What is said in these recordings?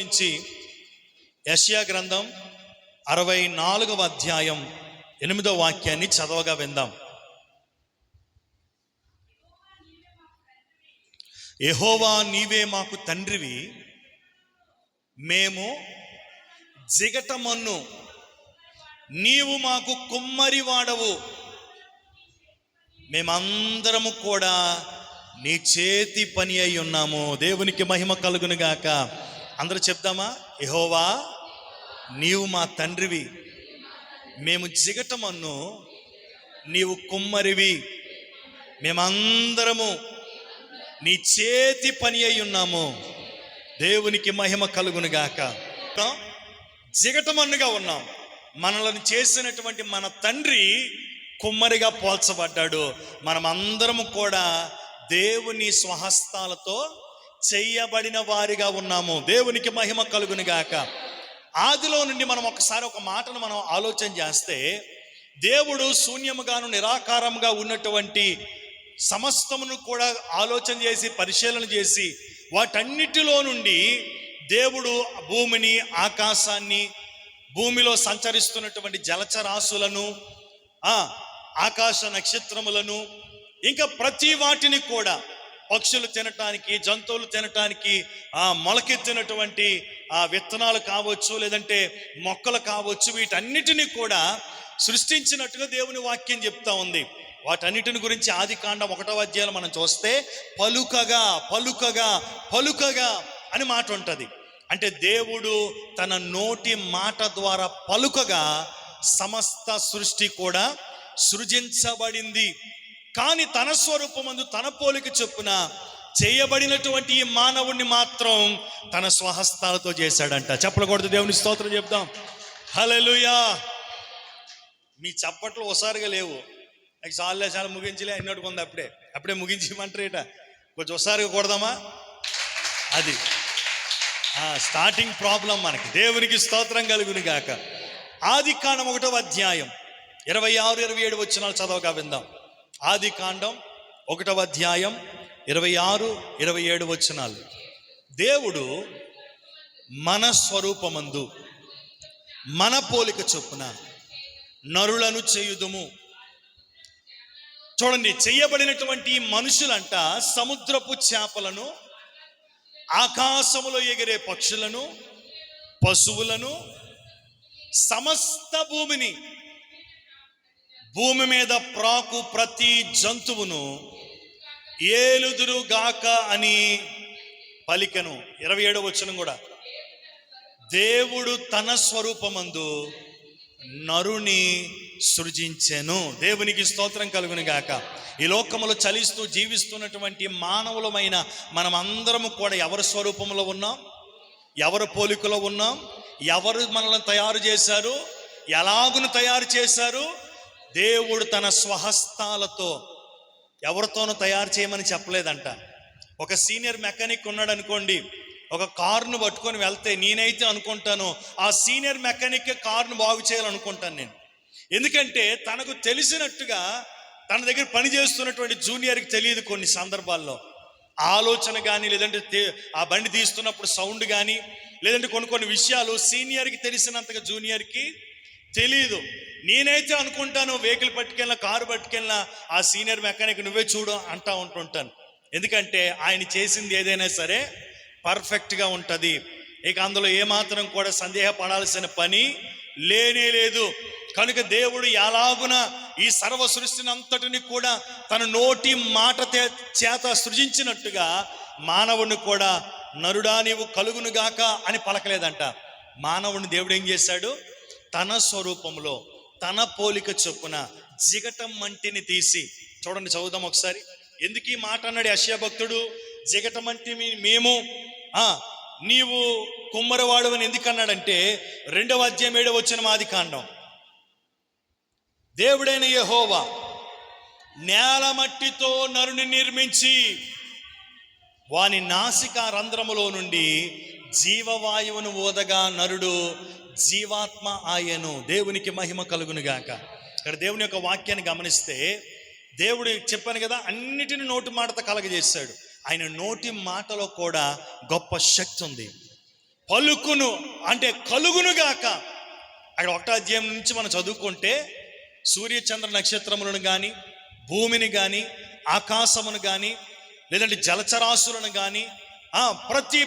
నుంచి యెషయా గ్రంథం 64వ అధ్యాయం 8వ వాక్యాన్ని చదవగా విందాం. యెహోవా నీవే మాకు తండ్రివి, మేము జిగటమన్ను, నీవు మాకు కుమ్మరి వాడవు, మేమందరము కూడా నీ చేతి పని అయి ఉన్నాము. దేవునికి మహిమ కలుగును గాక. అందరూ చెప్దామా? యెహోవా నీవు మా తండ్రివి, మేము జిగటమన్ను, నీవు కుమ్మరివి, మేమందరము నీ చేతి పని అయి ఉన్నాము. దేవునికి మహిమ కలుగును గాక. జిగటమన్నుగా ఉన్నాం. మనల్ని చేసినటువంటి మన తండ్రి కుమ్మరిగా పోల్చబడ్డాడు. మనమందరము కూడా దేవుని స్వహస్తాలతో చెయ్యబడిన వారిగా ఉన్నాము. దేవునికి మహిమ కలుగును గాక. ఆదిలో నుండి మనం ఒకసారి ఒక మాటను మనం ఆలోచన చేస్తే, దేవుడు శూన్యముగాను నిరాకారముగా ఉన్నటువంటి సమస్తమును కూడా ఆలోచన చేసి పరిశీలన చేసి వాటన్నిటిలో నుండి దేవుడు భూమిని, ఆకాశాన్ని, భూమిలో సంచరిస్తున్నటువంటి జలచరాశులను, ఆకాశ నక్షత్రములను, ఇంకా ప్రతి వాటిని కూడా, పక్షులు తినటానికి, జంతువులు తినటానికి, మొలకెత్తినటువంటి విత్తనాలు కావచ్చు, లేదంటే మొక్కలు కావచ్చు, వీటన్నిటిని కూడా సృష్టించినట్టుగా దేవుని వాక్యం చెప్తా ఉంది. వాటన్నిటిని గురించి ఆదికాండం 1వ అధ్యాయం మనం చూస్తే పలుకగా పలుకగా పలుకగా అని మాట ఉంటుంది. అంటే దేవుడు తన నోటి మాట ద్వారా పలుకగా సమస్త సృష్టి కూడా సృజించబడింది. కానీ తన స్వరూపమందు తన పోలిక చొప్పున చేయబడినటువంటి ఈ మానవుణ్ణి మాత్రం తన స్వహస్తాలతో చేశాడంట. చెప్పకూడదు, దేవుని స్తోత్రం చెప్దాం. హల్లెలూయా. మీ చప్పట్లు ఒకసారిగా లేవు. నాకు చాలా ముగించలే అన్నట్టుగా ఉంది. అప్పుడే ముగించమంటారేట. కొంచెం ఒకసారిగా కొడదామా? అది స్టార్టింగ్ ప్రాబ్లం మనకి. దేవునికి స్తోత్రం కలుగును గాక. ఆదికాండం 1వ అధ్యాయం 26, 27 వచనాలు చదవగా విందాం. ఆదికాండం 1వ అధ్యాయం 26, 27 వచనాలు. దేవుడు మన స్వరూపమందు మన పోలిక చొప్పున నరులను చేయుదుము. చూడండి, చెయ్యబడినటువంటి మనుషులంట సముద్రపు చేపలను, ఆకాశములో ఎగిరే పక్షులను, పశువులను, సమస్త భూమిని, భూమి మీద ప్రాకు ప్రతి జంతువును ఏలుదురుగాక అని పలికెను. 27వ వచనం కూడా, దేవుడు తన స్వరూపమందు నరుని సృజించెను. దేవునికి స్తోత్రం కలుగును గాక. ఈ లోకములో చలిస్తూ జీవిస్తున్నటువంటి మానవులమైన మనం అందరము కూడా ఎవరి స్వరూపంలో ఉన్నాం? ఎవరి పోలికలో ఉన్నాం? ఎవరు మనల్ని తయారు చేశారు? ఎలాగును తయారు చేశారు? దేవుడు తన స్వహస్తాలతో, ఎవరితోనూ తయారు చేయమని చెప్పలేదంట. ఒక సీనియర్ మెకానిక్ ఉన్నాడు అనుకోండి, ఒక కారును పట్టుకొని వెళ్తే నేనైతే అనుకుంటాను ఆ సీనియర్ మెకానిక్ కారును బాగు చేయాలనుకుంటాను నేను. ఎందుకంటే తనకు తెలిసినట్టుగా తన దగ్గర పని చేస్తున్నటువంటి జూనియర్కి తెలియదు. కొన్ని సందర్భాల్లో ఆలోచన కానీ, లేదంటే ఆ బండి తీస్తున్నప్పుడు సౌండ్ కానీ, లేదంటే కొన్ని విషయాలు సీనియర్కి తెలిసినంతగా జూనియర్కి తెలియదు. నేనైతే అనుకుంటాను వెహికల్ పట్టుకెళ్ళినా, కారు పట్టుకెళ్ళినా ఆ సీనియర్ మెకానిక్ నువ్వే చూడు అంటా ఉంటుంటాను. ఎందుకంటే ఆయన చేసింది ఏదైనా సరే పర్ఫెక్ట్గా ఉంటుంది. ఇక అందులో ఏమాత్రం కూడా సందేహపడాల్సిన పని లేనే లేదు. కనుక దేవుడు ఎలాగున ఈ సర్వ సృష్టిని అంతటిని కూడా తన నోటి మాట చేత సృజించినట్టుగా మానవుని కూడా నరుడా నీవు కలుగునుగాక అని పలకలేదంట. మానవుని దేవుడు ఏం చేశాడు? తన స్వరూపంలో తన పోలిక చొప్పున జిగటం మంటిని తీసి, చూడండి చదువుదాం ఒకసారి. ఎందుకు ఈ మాట అన్నాడు యెషయా భక్తుడు? జిగటమంటి మేము, నీవు కుమ్మరివాడు అని ఎందుకు అన్నాడంటే 2వ అధ్యాయం 7వ వచనం ఆదికాండం. దేవుడైన యెహోవా నేల మట్టితో నరుని నిర్మించి వాని నాసికా రంధ్రములో నుండి జీవవాయువును ఊదగా నరుడు జీవాత్మ ఆయను. దేవునికి మహిమ కలుగును గాక. ఇక్కడ దేవుని యొక్క వాక్యాన్ని గమనిస్తే, దేవుడు చెప్పాను కదా, అన్నిటిని నోటి మాటతో కలగజేశాడు. ఆయన నోటి మాటలో కూడా గొప్ప శక్తి ఉంది. పలుకును అంటే కలుగునుగాక. అక్కడ 1వ అధ్యాయం నుంచి మనం చదువుకుంటే సూర్య చంద్ర నక్షత్రములను కానీ, భూమిని కానీ, ఆకాశమును కానీ, లేదంటే జలచరాశులను కానీ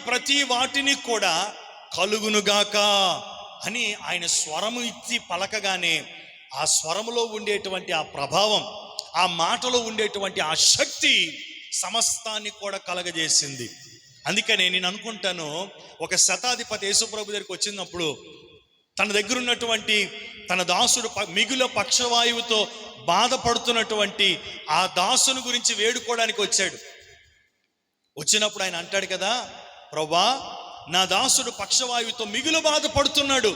ప్రతి వాటిని కూడా కలుగునుగాక అని ఆయన స్వరము ఇచ్చి పలకగానే ఆ స్వరములో ఉండేటువంటి ఆ ప్రభావం, ఆ మాటలో ఉండేటువంటి ఆ శక్తి సమస్తాన్ని కూడా కలగజేసింది. అందుకనే నేను అనుకుంటాను, ఒక శతాధిపతి యేసుప్రభు దగ్గరికి వచ్చినప్పుడు తన దగ్గర ఉన్నటువంటి తన దాసుడు మిగుల పక్షవాయువుతో బాధపడుతున్నటువంటి ఆ దాసుని గురించి వేడుకోవడానికి వచ్చాడు. వచ్చినప్పుడు ఆయన అంటాడు కదా, ప్రభువా నా దాసుడు పక్షవాయువుతో మిగులు బాధపడుతున్నాడు,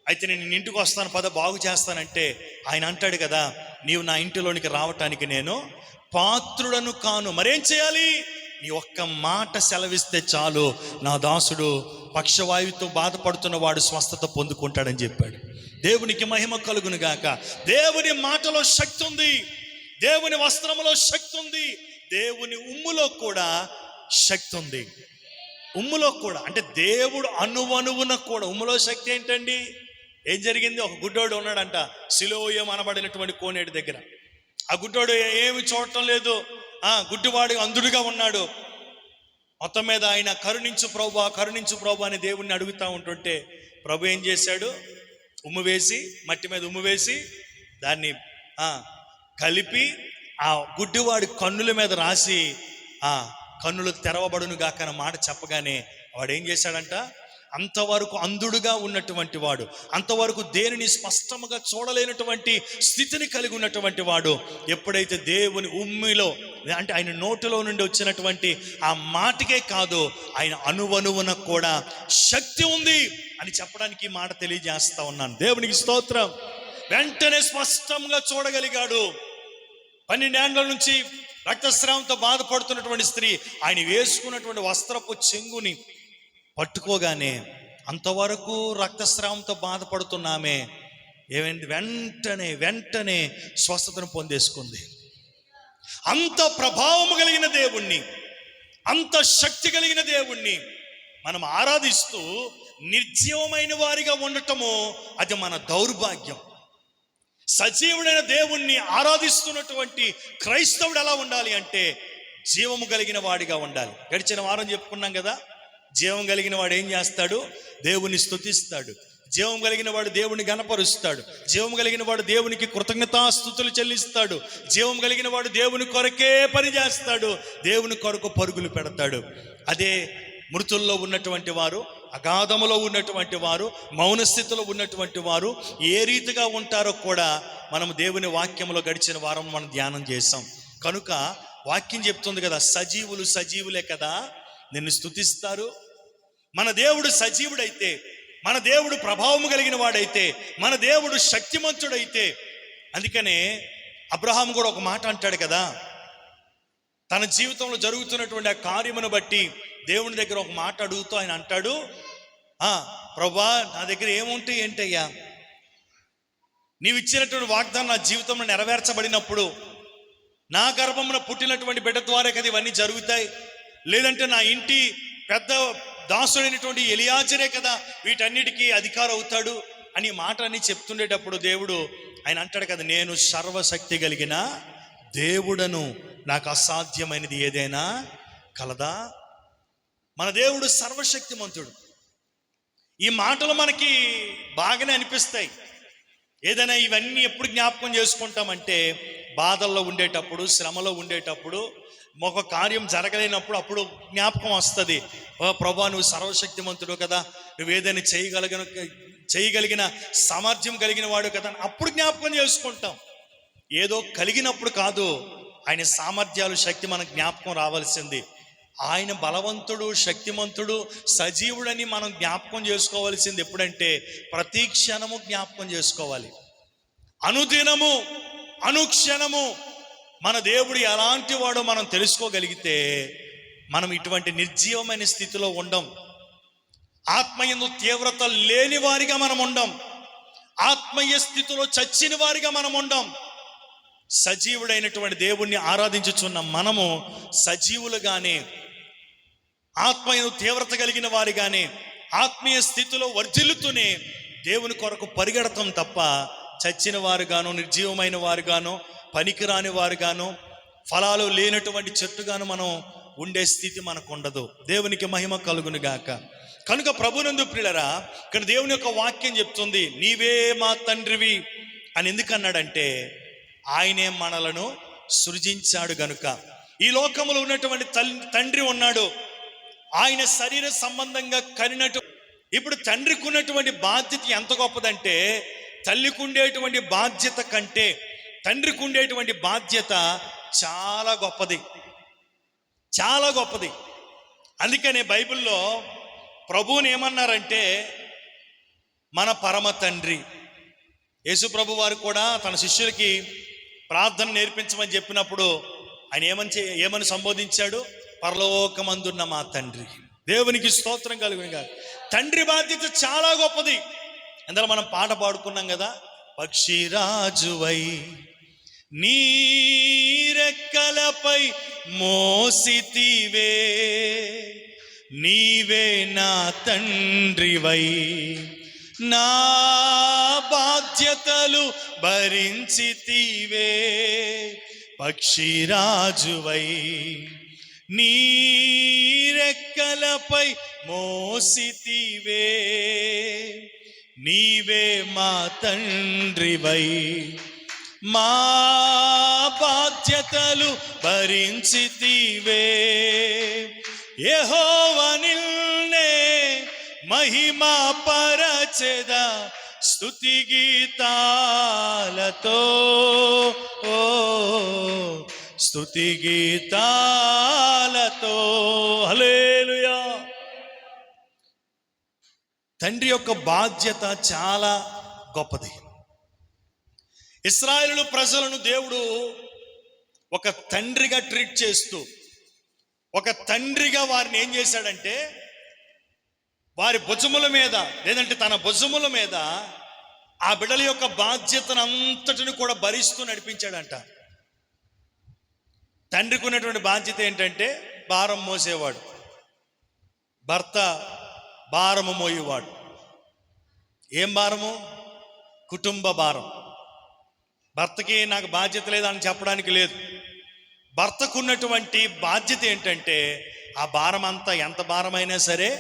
అయితే నేను ఇంటికి వస్తాను పద బాగు చేస్తానంటే ఆయన అంటాడు కదా, నీవు నా ఇంటిలోనికి రావటానికి నేను పాత్రుడను కాను, మరేం చేయాలి, నీ ఒక్క మాట సెలవిస్తే చాలు నా దాసుడు పక్షవాయువుతో బాధపడుతున్న వాడు స్వస్థత పొందుకుంటాడని చెప్పాడు. దేవునికి మహిమ కలుగును గాక. దేవుని మాటలో శక్తి ఉంది, దేవుని వస్త్రములో శక్తి ఉంది, దేవుని ఉమ్ములో కూడా శక్తి ఉంది. ఉమ్ములో కూడా అంటే దేవుడు అణువణువున కూడా. ఉమ్ములో శక్తి ఏంటండి? ఏం జరిగింది? ఒక గుడ్డోడు ఉన్నాడంట సిలోయం అనబడినటువంటి కోనేటి దగ్గర. ఆ గుడ్డోడు ఏమి చూడటం లేదు, గుడ్డివాడు అంధుడిగా ఉన్నాడు. మొత్తం మీద ఆయన కరుణించు ప్రభు, కరుణించు ప్రభు అని దేవుణ్ణి అడుగుతూ ఉంటుంటే ప్రభు ఏం చేశాడు, ఉమ్ము వేసి మట్టి మీద ఉమ్ము వేసి దాన్ని కలిపి ఆ గుడ్డివాడి కన్నుల మీద రాసి కన్నులు తెరవబడును గాక అన్న మాట చెప్పగానే వాడు ఏం చేశాడంట, అంతవరకు అంధుడుగా ఉన్నటువంటి వాడు, అంతవరకు దేనిని స్పష్టంగా చూడలేనటువంటి స్థితిని కలిగి ఉన్నటువంటి వాడు ఎప్పుడైతే దేవుని ఉమ్మిలో అంటే ఆయన నోటిలో నుండి వచ్చినటువంటి ఆ మాటకే కాదు, ఆయన అణువణువున కూడా శక్తి ఉంది అని చెప్పడానికి ఈ మాట తెలియజేస్తా ఉన్నాను. దేవునికి స్తోత్రం. వెంటనే స్పష్టంగా చూడగలిగాడు. 12 ఏండ్ల నుంచి రక్తస్రావంతో బాధపడుతున్నటువంటి స్త్రీ ఆయన వేసుకున్నటువంటి వస్త్రపు చెంగుని పట్టుకోగానే అంతవరకు రక్తస్రావంతో బాధపడుతున్నామే ఏమైంది, వెంటనే స్వస్థతను పొందేసుకుంది. అంత ప్రభావం కలిగిన దేవుణ్ణి, అంత శక్తి కలిగిన దేవుణ్ణి మనం ఆరాధిస్తూ నిర్జీవమైన వారిగా ఉండటము అది మన దౌర్భాగ్యం. సజీవుడైన దేవుణ్ణి ఆరాధిస్తున్నటువంటి క్రైస్తవుడు ఎలా ఉండాలి అంటే జీవము కలిగిన వాడిగా ఉండాలి. గడిచిన వారం చెప్పుకున్నాం కదా, జీవం కలిగిన వాడు ఏం చేస్తాడు, దేవుని స్తుతిస్తాడు. జీవం కలిగిన వాడు దేవుని గణపరుస్తాడు. జీవం కలిగిన వాడు దేవునికి కృతజ్ఞతాస్తుతులు చెల్లిస్తాడు. జీవం కలిగిన వాడు దేవుని కొరకే పని చేస్తాడు, దేవుని కొరకు పరుగులు పెడతాడు. అదే మృతుల్లో ఉన్నటువంటి వారు, అగాధములో ఉన్నటువంటి వారు, మౌనస్థితిలో ఉన్నటువంటి వారు ఏ రీతిగా ఉంటారో కూడా మనం దేవుని వాక్యంలో గడిచిన వారం మనం ధ్యానం చేసాం. కనుక వాక్యం చెప్తుంది కదా, సజీవులు సజీవులే కదా నిన్ను స్తుతిస్తారు. మన దేవుడు సజీవుడైతే, మన దేవుడు ప్రభావము కలిగిన వాడైతే, మన దేవుడు శక్తిమంతుడైతే, అందుకనే అబ్రహాము కూడా ఒక మాట అంటాడు కదా, తన జీవితంలో జరుగుతున్నటువంటి ఆ కార్యమును బట్టి దేవుని దగ్గర ఒక మాట అడుగుతూ ఆయన అంటాడు, ప్రభా నా దగ్గర ఏముంటాయి ఏంటయ్యా, నీవు ఇచ్చినటువంటి వాగ్దానం నా జీవితంలో నెరవేర్చబడినప్పుడు నా గర్భమున పుట్టినటువంటి బిడ్డ ద్వారా కదా ఇవన్నీ జరుగుతాయి, లేదంటే నా ఇంటి పెద్ద దాసుడైనటువంటి ఎలియాజరే కదా వీటన్నిటికీ అధికారం అవుతాడు అని మాట అన్ని చెప్తుండేటప్పుడు దేవుడు ఆయన అంటాడు కదా, నేను సర్వశక్తి కలిగిన దేవుడను, నాకు అసాధ్యమైనది ఏదైనా కలదా. మన దేవుడు సర్వశక్తిమంతుడు. ఈ మాటలు మనకి బాగానే అనిపిస్తాయి. ఏదైనా ఇవన్నీ ఎప్పుడు జ్ఞాపకం చేసుకుంటామంటే బాధల్లో ఉండేటప్పుడు, శ్రమలో ఉండేటప్పుడు, ఒక కార్యం జరగలేనప్పుడు అప్పుడు జ్ఞాపకం వస్తుంది. ప్రభా నువ్వు సర్వశక్తిమంతుడు కదా, నువ్వు ఏదైనా చేయగలిగిన సామర్థ్యం కలిగిన వాడు కదా, అప్పుడు జ్ఞాపకం చేసుకుంటాం. ఏదో కలిగినప్పుడు కాదు, ఆయన సామర్థ్యాలు శక్తి మనకు జ్ఞాపకం రావాల్సింది. ఆయన బలవంతుడు, శక్తిమంతుడు, సజీవుడని మనం జ్ఞాపకం చేసుకోవాల్సింది ఎప్పుడంటే ప్రతి క్షణము జ్ఞాపకం చేసుకోవాలి. అనుదినము అనుక్షణము మన దేవుడు ఎలాంటి వాడో మనం తెలుసుకోగలిగితే మనం ఇటువంటి నిర్జీవమైన స్థితిలో ఉండం. ఆత్మయందు తీవ్రత లేని వారిగా మనం ఉండం. ఆత్మీయ స్థితిలో చచ్చిన వారిగా మనం ఉండం. సజీవుడైనటువంటి దేవుణ్ణి ఆరాధించుచున్న మనము సజీవులుగానే, ఆత్మయందు తీవ్రత కలిగిన వారిగానే, ఆత్మీయ స్థితిలో వర్ధిల్లుతూనే దేవుని కొరకు పరిగెడతాం తప్ప చచ్చిన వారుగాను, నిర్జీవమైన వారుగాను, పనికిరాని వారుగాను, ఫలాలు లేనటువంటి చెట్టుగాను మనం ఉండే స్థితి మనకు ఉండదు. దేవునికి మహిమ కలుగును గాక. కనుక ప్రభునందు ప్రియులరా, ఇక్కడ దేవుని యొక్క వాక్యం చెప్తుంది, నీవే మా తండ్రివి అని. ఎందుకన్నాడంటే ఆయనే మనలను సృజించాడు గనుక. ఈ లోకములో ఉన్నటువంటి తండ్రి ఉన్నాడు, ఆయన శరీర సంబంధంగా కనినట్టు. ఇప్పుడు తండ్రికి ఉన్నటువంటి బాధ్యత ఎంత గొప్పదంటే, తల్లికి ఉండేటువంటి బాధ్యత కంటే తండ్రికి ఉండేటువంటి బాధ్యత చాలా గొప్పది, చాలా గొప్పది. అందుకనే బైబిల్లో ప్రభువుని ఏమన్నారంటే మన పరమ తండ్రి. యేసు ప్రభు వారు కూడా తన శిష్యులకి ప్రార్థన నేర్పించమని చెప్పినప్పుడు ఆయన ఏమని సంబోధించాడు? పరలోకమందున్న మా తండ్రి. దేవునికి స్తోత్రం కలుగును గాక. తండ్రి బాధ్యత చాలా గొప్పది. అందులో మనం పాట పాడుకున్నాం కదా, పక్షిరాజువై నీ రెక్కలపై మోసితివే, నీవే నా తండ్రివై, నా బాధ్యతలు భరించితివే. పక్షిరాజువై నీ రెక్కలపై మోసితివే, నీవే మా తండ్రివై, మా బాధ్యతలు భరించితివే. యెహోవా నిన్నే మహిమా పరచెదా స్తుతి గీతాలతో, ఓ స్తుతి గీతాలతో. హల్లెలూయా. తండ్రి యొక్క బాధ్యత చాలా గొప్పది. ఇశ్రాయేలు ప్రజలను దేవుడు ఒక తండ్రిగా ట్రీట్ చేస్తూ, ఒక తండ్రిగా వారిని ఏం చేశాడంటే, వారి భుజముల మీద, లేదంటే తన భుజముల మీద ఆ బిడ్డల యొక్క బాధ్యతను అంతటిని కూడా భరిస్తూ నడిపించాడంట. తండ్రికి ఉన్నటువంటి బాధ్యత ఏంటంటే భారం మోసేవాడు, భర్త భారము మోయేవాడు. ఏం భారము? కుటుంబ భారం. భర్తకి నాకు బాధ్యత లేదని చెప్పడానికి లేదు. భర్తకు ఉన్నటువంటి బాధ్యత ఏంటంటే ఆ భారం అంతా ఎంత భారమైనా సరే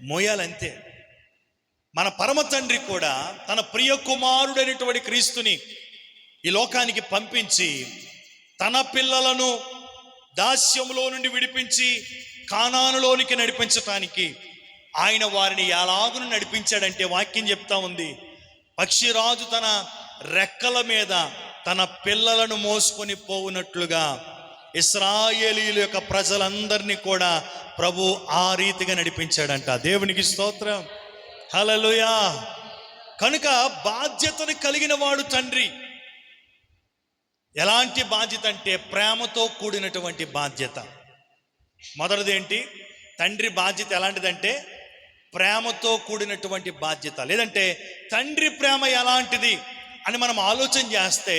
మోయాలంతే. మన పరమ తండ్రి కూడా తన ప్రియ కుమారుడైనటువంటి క్రీస్తుని ఈ లోకానికి పంపించి తన పిల్లలను దాస్యములో నుండి విడిపించి కానానులోనికి నడిపించటానికి ఆయన వారిని ఎలాగును నడిపించాడంటే వాక్యం చెప్తా ఉంది, పక్షిరాజు తన రెక్కల మీద తన పిల్లలను మోసుకొని పోవునట్లుగా ఇశ్రాయేలీయుల యొక్క ప్రజలందరినీ కూడా ప్రభు ఆ రీతిగా నడిపించాడంట. దేవునికి స్తోత్రం, హల్లెలూయా. కనుక బాధ్యతను కలిగిన వాడు తండ్రి. ఎలాంటి బాధ్యత అంటే ప్రేమతో కూడినటువంటి బాధ్యత. మొదటిది ఏంటి? తండ్రి బాధ్యత ఎలాంటిదంటే ప్రేమతో కూడినటువంటి బాధ్యత. లేదంటే తండ్రి ప్రేమ ఎలాంటిది అని మనం ఆలోచన చేస్తే,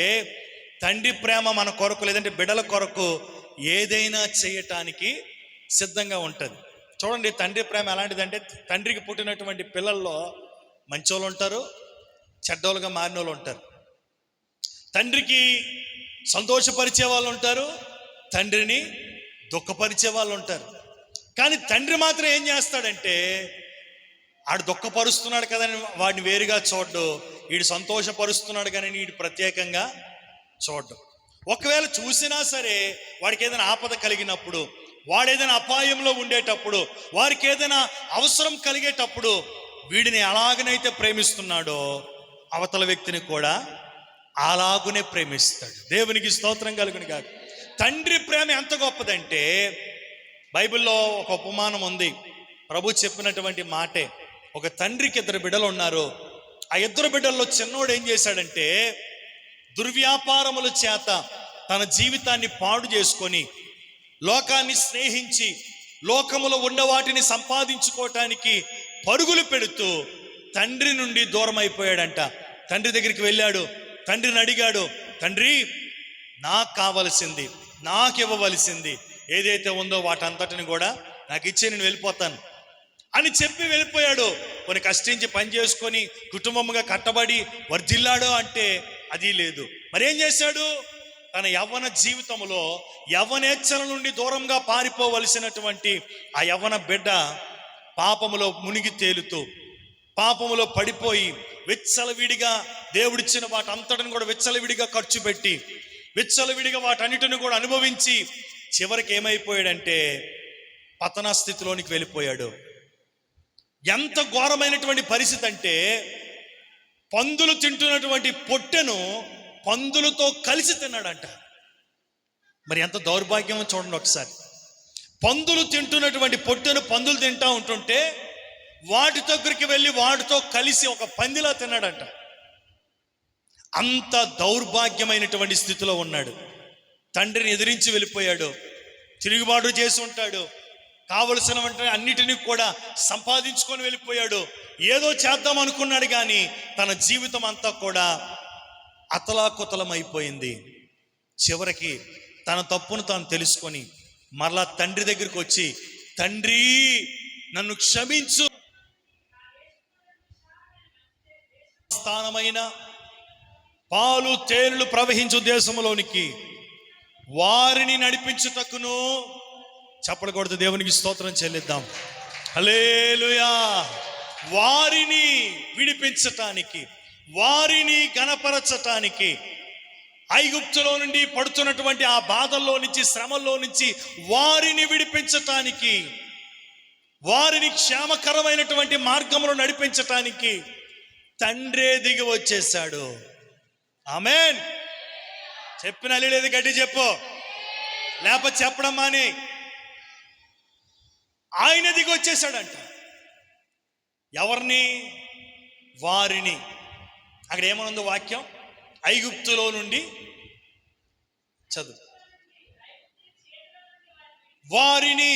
తండ్రి ప్రేమ మన కొరకు, లేదంటే బిడ్డల కొరకు ఏదైనా చేయటానికి సిద్ధంగా ఉంటుంది. చూడండి, తండ్రి ప్రేమ ఎలాంటిదంటే, తండ్రికి పుట్టినటువంటి పిల్లల్లో మంచోళ్ళు ఉంటారు, చెడ్డోళ్ళుగా మారిన వాళ్ళు ఉంటారు. తండ్రికి సంతోషపరిచే వాళ్ళు ఉంటారు, తండ్రిని దుఃఖపరిచే వాళ్ళు ఉంటారు. కానీ తండ్రి మాత్రం ఏం చేస్తాడంటే, ఆడు దుఃఖపరుస్తున్నాడు కదని వాడిని వేరుగా చూడ్డు, వీడు సంతోషపరుస్తున్నాడు కానీ వీడు ప్రత్యేకంగా చూడ్డు. ఒకవేళ చూసినా సరే వాడికి ఏదైనా ఆపద కలిగినప్పుడు, వాడు ఏదైనా అపాయంలో ఉండేటప్పుడు, వారికి ఏదైనా అవసరం కలిగేటప్పుడు వీడిని ఎలాగనైతే ప్రేమిస్తున్నాడో అవతల వ్యక్తిని కూడా అలాగునే ప్రేమిస్తాడు. దేవునికి స్తోత్రం కలుగును గాక. తండ్రి ప్రేమ ఎంత గొప్పదంటే, బైబిల్లో ఒక ఉపమానం ఉంది. ప్రభు చెప్పినటువంటి మాటే. ఒక తండ్రికి 2 బిడ్డలు ఉన్నారు. ఆ 2 బిడ్డల్లో చిన్నోడు ఏం చేశాడంటే, దుర్వ్యాపారముల చేత తన జీవితాన్ని పాడు చేసుకొని, లోకాన్ని స్నేహించి, లోకములో ఉన్న వాటిని సంపాదించుకోవటానికి పరుగులు పెడుతూ తండ్రి నుండి దూరం అయిపోయాడంట. తండ్రి దగ్గరికి వెళ్ళాడు, తండ్రిని అడిగాడు, తండ్రి నాకు కావలసింది, నాకు ఇవ్వవలసింది ఏదైతే ఉందో వాటంతటిని కూడా నాకు ఇచ్చే నేను వెళ్ళిపోతాను అని చెప్పి వెళ్ళిపోయాడు. కొన్ని కష్టించి పని చేసుకొని కుటుంబంగా కట్టబడి వర్ధిల్లాడు అంటే అది లేదు. మరేం చేశాడు? తన యవ్వన జీవితంలో యవ్వనేచ్ఛల నుండి దూరంగా పారిపోవలసినటువంటి ఆ యవ్వన బిడ్డ పాపములో మునిగి తేలుతూ పాపములో పడిపోయి విచ్చలవిడిగా దేవుడిచ్చిన వాటి అంతటిని కూడా విచ్చలవిడిగా ఖర్చు పెట్టి విచ్చలవిడిగా వాటన్నిటిని కూడా అనుభవించి చివరికి ఏమైపోయాడంటే పతన స్థితిలోనికి వెళ్ళిపోయాడు. ఎంత ఘోరమైనటువంటి పరిస్థితి అంటే పందులు తింటున్నటువంటి పొట్టెను పందులతో కలిసి తిన్నాడంట. మరి ఎంత దౌర్భాగ్యమో చూడండి ఒకసారి. పందులు తింటున్నటువంటి పొట్టెను పందులు తింటా ఉంటుంటే వాటి దగ్గరికి వెళ్ళి వాటితో కలిసి ఒక పందిలా తిన్నాడంట. అంత దౌర్భాగ్యమైనటువంటి స్థితిలో ఉన్నాడు. తండ్రిని ఎదిరించి వెళ్ళిపోయాడు, తిరుగుబాటు చేసి ఉంటాడు, కావలసిన అన్నిటినీ కూడా సంపాదించుకొని వెళ్ళిపోయాడు. ఏదో చేద్దాం అనుకున్నాడు కానీ తన జీవితం అంతా కూడా అతలాకుతలమైపోయింది. చివరికి తన తప్పును తాను తెలుసుకొని మరలా తండ్రి దగ్గరికి వచ్చి, తండ్రి నన్ను క్షమించు, స్థానమైన పాలు తేనెలు ప్రవహించు దేశంలోనికి వారిని నడిపించుటకును, చెప్పకూడదు, దేవునికి స్తోత్రం చెల్లిద్దాం, హల్లెలూయా, వారిని విడిపించటానికి, వారిని గణపరచటానికి, ఐగుప్తులో నుండి పడుతున్నటువంటి ఆ బాధల్లో నుంచి శ్రమల్లో నుంచి వారిని విడిపించటానికి, వారిని క్షేమకరమైనటువంటి మార్గంలో నడిపించటానికి తండ్రే దిగి వచ్చేసాడు. ఆమేన్. చెప్పిన లేదు, గట్టి చెప్పు, లేకపోతే చెప్పడం మాని. ఆయన దిగి వచ్చేసాడంట. ఎవరిని? వారిని. అక్కడ ఏమనుందో వాక్యం? ఐగుప్తులో నుండి చదువు. వారిని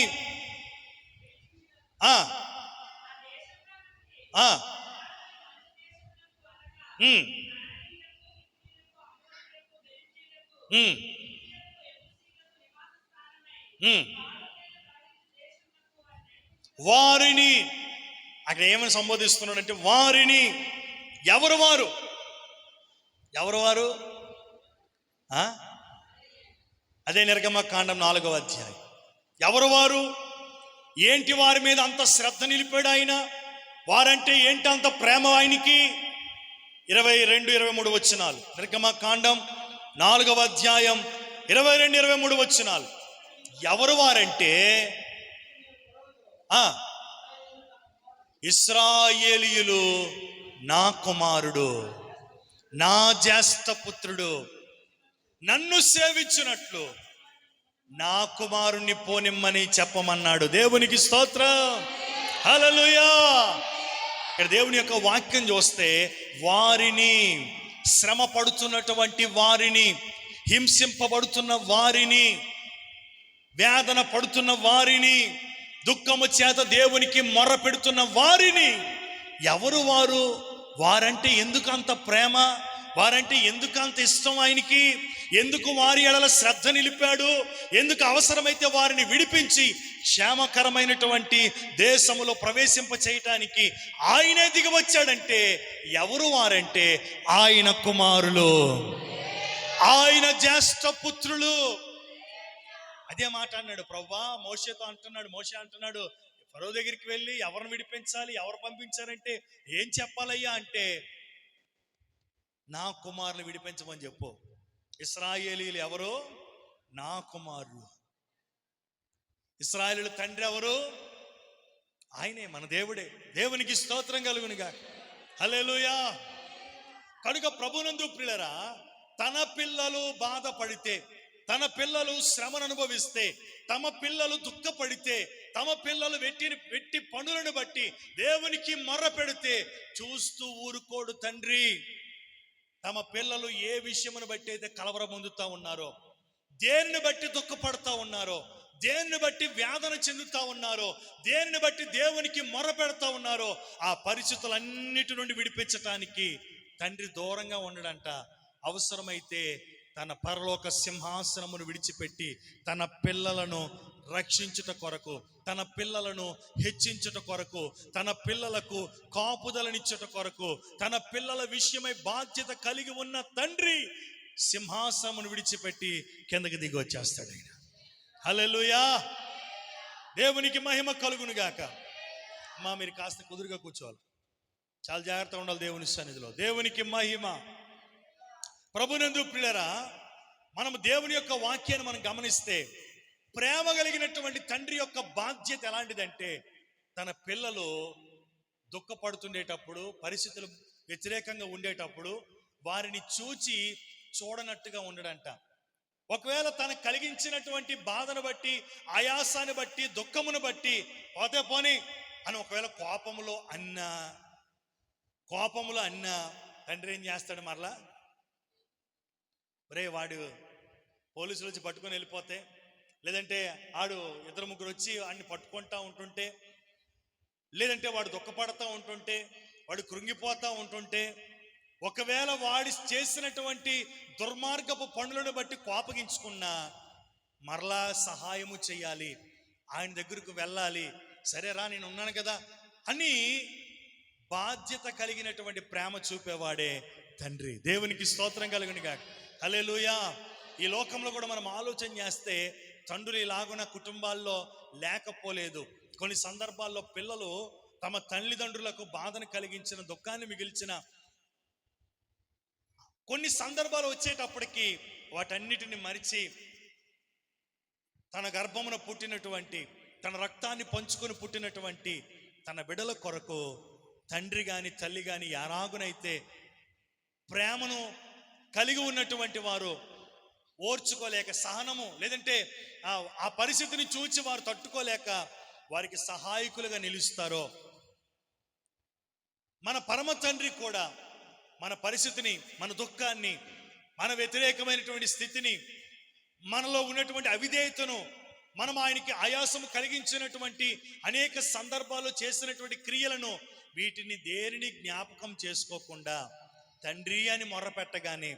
వారిని అక్కడ ఏమని సంబోధిస్తున్నాడంటే వారిని. ఎవరు వారు? ఎవరు వారు? అదే నిర్గమకాండం 4వ అధ్యాయం. ఎవరు వారు? ఏంటి వారి మీద అంత శ్రద్ధ నిలిపాడు ఆయన? వారంటే ఏంటి అంత ప్రేమ ఆయనకి? 22-23 వచనాలు. నిర్గమకాండం 4వ అధ్యాయం 22-23 వచనాలు. ఎవరు వారంటే ఇశ్రాయేలీయులు, నా కుమారుడు, నా జ్యేష్ఠ పుత్రుడు, నన్ను సేవించున్నట్లు నా కుమారుణ్ణి పోనిమ్మని చెప్పమన్నాడు. దేవునికి స్తోత్రం, హల్లెలూయా. ఇక్కడ దేవుని యొక్క వాక్యం చూస్తే వారిని, శ్రమ పడుతున్నటువంటి వారిని, హింసింపబడుతున్న వారిని, వేదన పడుతున్న వారిని, దుఃఖము చేత దేవునికి మొర్ర పెడుతున్న వారిని. ఎవరు వారు? వారంటే ఎందుకు అంత ప్రేమ? వారంటే ఎందుకు అంత ఇష్టం ఆయనకి? ఎందుకు వారి ఎడల శ్రద్ధ నిలిపాడు? ఎందుకు అవసరమైతే వారిని విడిపించి క్షేమకరమైనటువంటి దేశములో ప్రవేశింప చేయటానికి ఆయనే దిగి వచ్చాడంటే ఎవరు వారంటే ఆయన కుమారులు, ఆయన జ్యేష్ఠ పుత్రులు. అదే మాట అన్నాడు ప్రభువా మోషేతో అంటున్నాడు. మోషే అంటున్నాడు, ఫరో దగ్గరికి వెళ్ళి ఎవరిని విడిపించాలి, ఎవరు పంపించారంటే ఏం చెప్పాలయ్యా అంటే, నా కుమారులు విడిపించమని చెప్పు. ఇశ్రాయేలీయులు ఎవరు? నా కుమారులు. ఇశ్రాయేలీయుల తండ్రి ఎవరు? ఆయనే, మన దేవుడే. దేవునికి స్తోత్రం కలుగునుగా, హల్లెలూయా. కనుక ప్రభునందు ప్రియులారా, తన పిల్లలు బాధపడితే, తన పిల్లలు శ్రమను అనుభవిస్తే, తమ పిల్లలు దుఃఖపడితే, తమ పిల్లలు వెట్టి పనులను బట్టి దేవునికి మొర్ర పెడితే చూస్తూ ఊరుకోడు తండ్రి. తమ పిల్లలు ఏ విషయమును బట్టి అయితే కలవరం పొందుతా ఉన్నారో, దేనిని బట్టి దుఃఖపడతా ఉన్నారో, దేనిని బట్టి వేదన చెందుతా ఉన్నారో, దేనిని బట్టి దేవునికి మొర్ర పెడతా ఉన్నారో, ఆ పరిస్థితులన్నిటి నుండి విడిపించటానికి తండ్రి దూరంగా ఉండడంట. అవసరమైతే తన పరలోక సింహాసనమును విడిచిపెట్టి తన పిల్లలను రక్షించుట కొరకు, తన పిల్లలను హెచ్చించుట కొరకు, తన పిల్లలకు కాపుదలనిచ్చుట కొరకు, తన పిల్లల విషయమై బాధ్యత కలిగి ఉన్న తండ్రి సింహాసనమును విడిచిపెట్టి కిందకి దిగి వచ్చేస్తాడు ఆయన. హల్లెలూయా, దేవునికి మహిమ కలుగును గాక. అమ్మా మీరు కాస్త కుదురుగా కూర్చోవాలి, చాలా జాగ్రత్తగా ఉండాలి దేవుని సన్నిధిలో. దేవునికి మహిమ. ప్రభునందు ప్రియులారా, మనము దేవుని యొక్క వాక్యాన్ని మనం గమనిస్తే ప్రేమ కలిగినటువంటి తండ్రి యొక్క బాధ్యత ఎలాంటిదంటే, తన పిల్లలు దుఃఖపడుతుండేటప్పుడు, పరిస్థితులు వ్యతిరేకంగా ఉండేటప్పుడు వారిని చూడనట్టుగా ఉండడంట. ఒకవేళ తనకు కలిగించినటువంటి బాధను బట్టి, ఆయాసాన్ని బట్టి, దుఃఖమును బట్టి పోతే పోని అని ఒకవేళ కోపములో అన్నా తండ్రి ఏం చేస్తాడు, మరలా రే వాడు పోలీసులు వచ్చి పట్టుకొని వెళ్ళిపోతే, లేదంటే ఆడు ఇద్దరు ముగ్గురు వచ్చి వాడిని పట్టుకుంటా ఉంటుంటే, లేదంటే వాడు దుఃఖపడతా ఉంటుంటే, వాడు కృంగిపోతూ ఉంటుంటే, ఒకవేళ వాడి చేసినటువంటి దుర్మార్గపు పనులను బట్టి కోపగించుకున్నా మరలా సహాయము చేయాలి, ఆయన దగ్గరకు వెళ్ళాలి, సరేరా నేను ఉన్నాను కదా అని బాధ్యత కలిగినటువంటి ప్రేమ చూపేవాడే తండ్రి. దేవునికి స్తోత్రం కలుగును గాక. హల్లెలూయా. ఈ లోకంలో కూడా మనం ఆలోచన చేస్తే తండ్రులు ఇలాగున కుటుంబాల్లో లేకపోలేదు. కొన్ని సందర్భాల్లో పిల్లలు తమ తల్లిదండ్రులకు బాధను కలిగించిన, దుఃఖాన్ని మిగిల్చిన కొన్ని సందర్భాలు వచ్చేటప్పటికి వాటన్నిటిని మరిచి తన గర్భమున పుట్టినటువంటి, తన రక్తాన్ని పంచుకొని పుట్టినటువంటి తన బిడ్డల కొరకు తండ్రి గాని తల్లి గాని ఎలాగునైతే ప్రేమను కలిగి ఉన్నటువంటి వారు ఓర్చుకోలేక, సహనము లేదంటే ఆ పరిస్థితిని చూచి వారు తట్టుకోలేక వారికి సహాయకులుగా నిలుస్తారో, మన పరమ తండ్రి కూడా మన పరిస్థితిని, మన దుఃఖాన్ని, మన వ్యతిరేకమైనటువంటి స్థితిని, మనలో ఉన్నటువంటి అవిధేయతను, మనం ఆయనకి ఆయాసము కలిగించినటువంటి అనేక సందర్భాల్లో చేసినటువంటి క్రియలను, వీటిని దేనిని జ్ఞాపకం చేసుకోకుండా తండ్రి అని మొర్రపెట్టగానే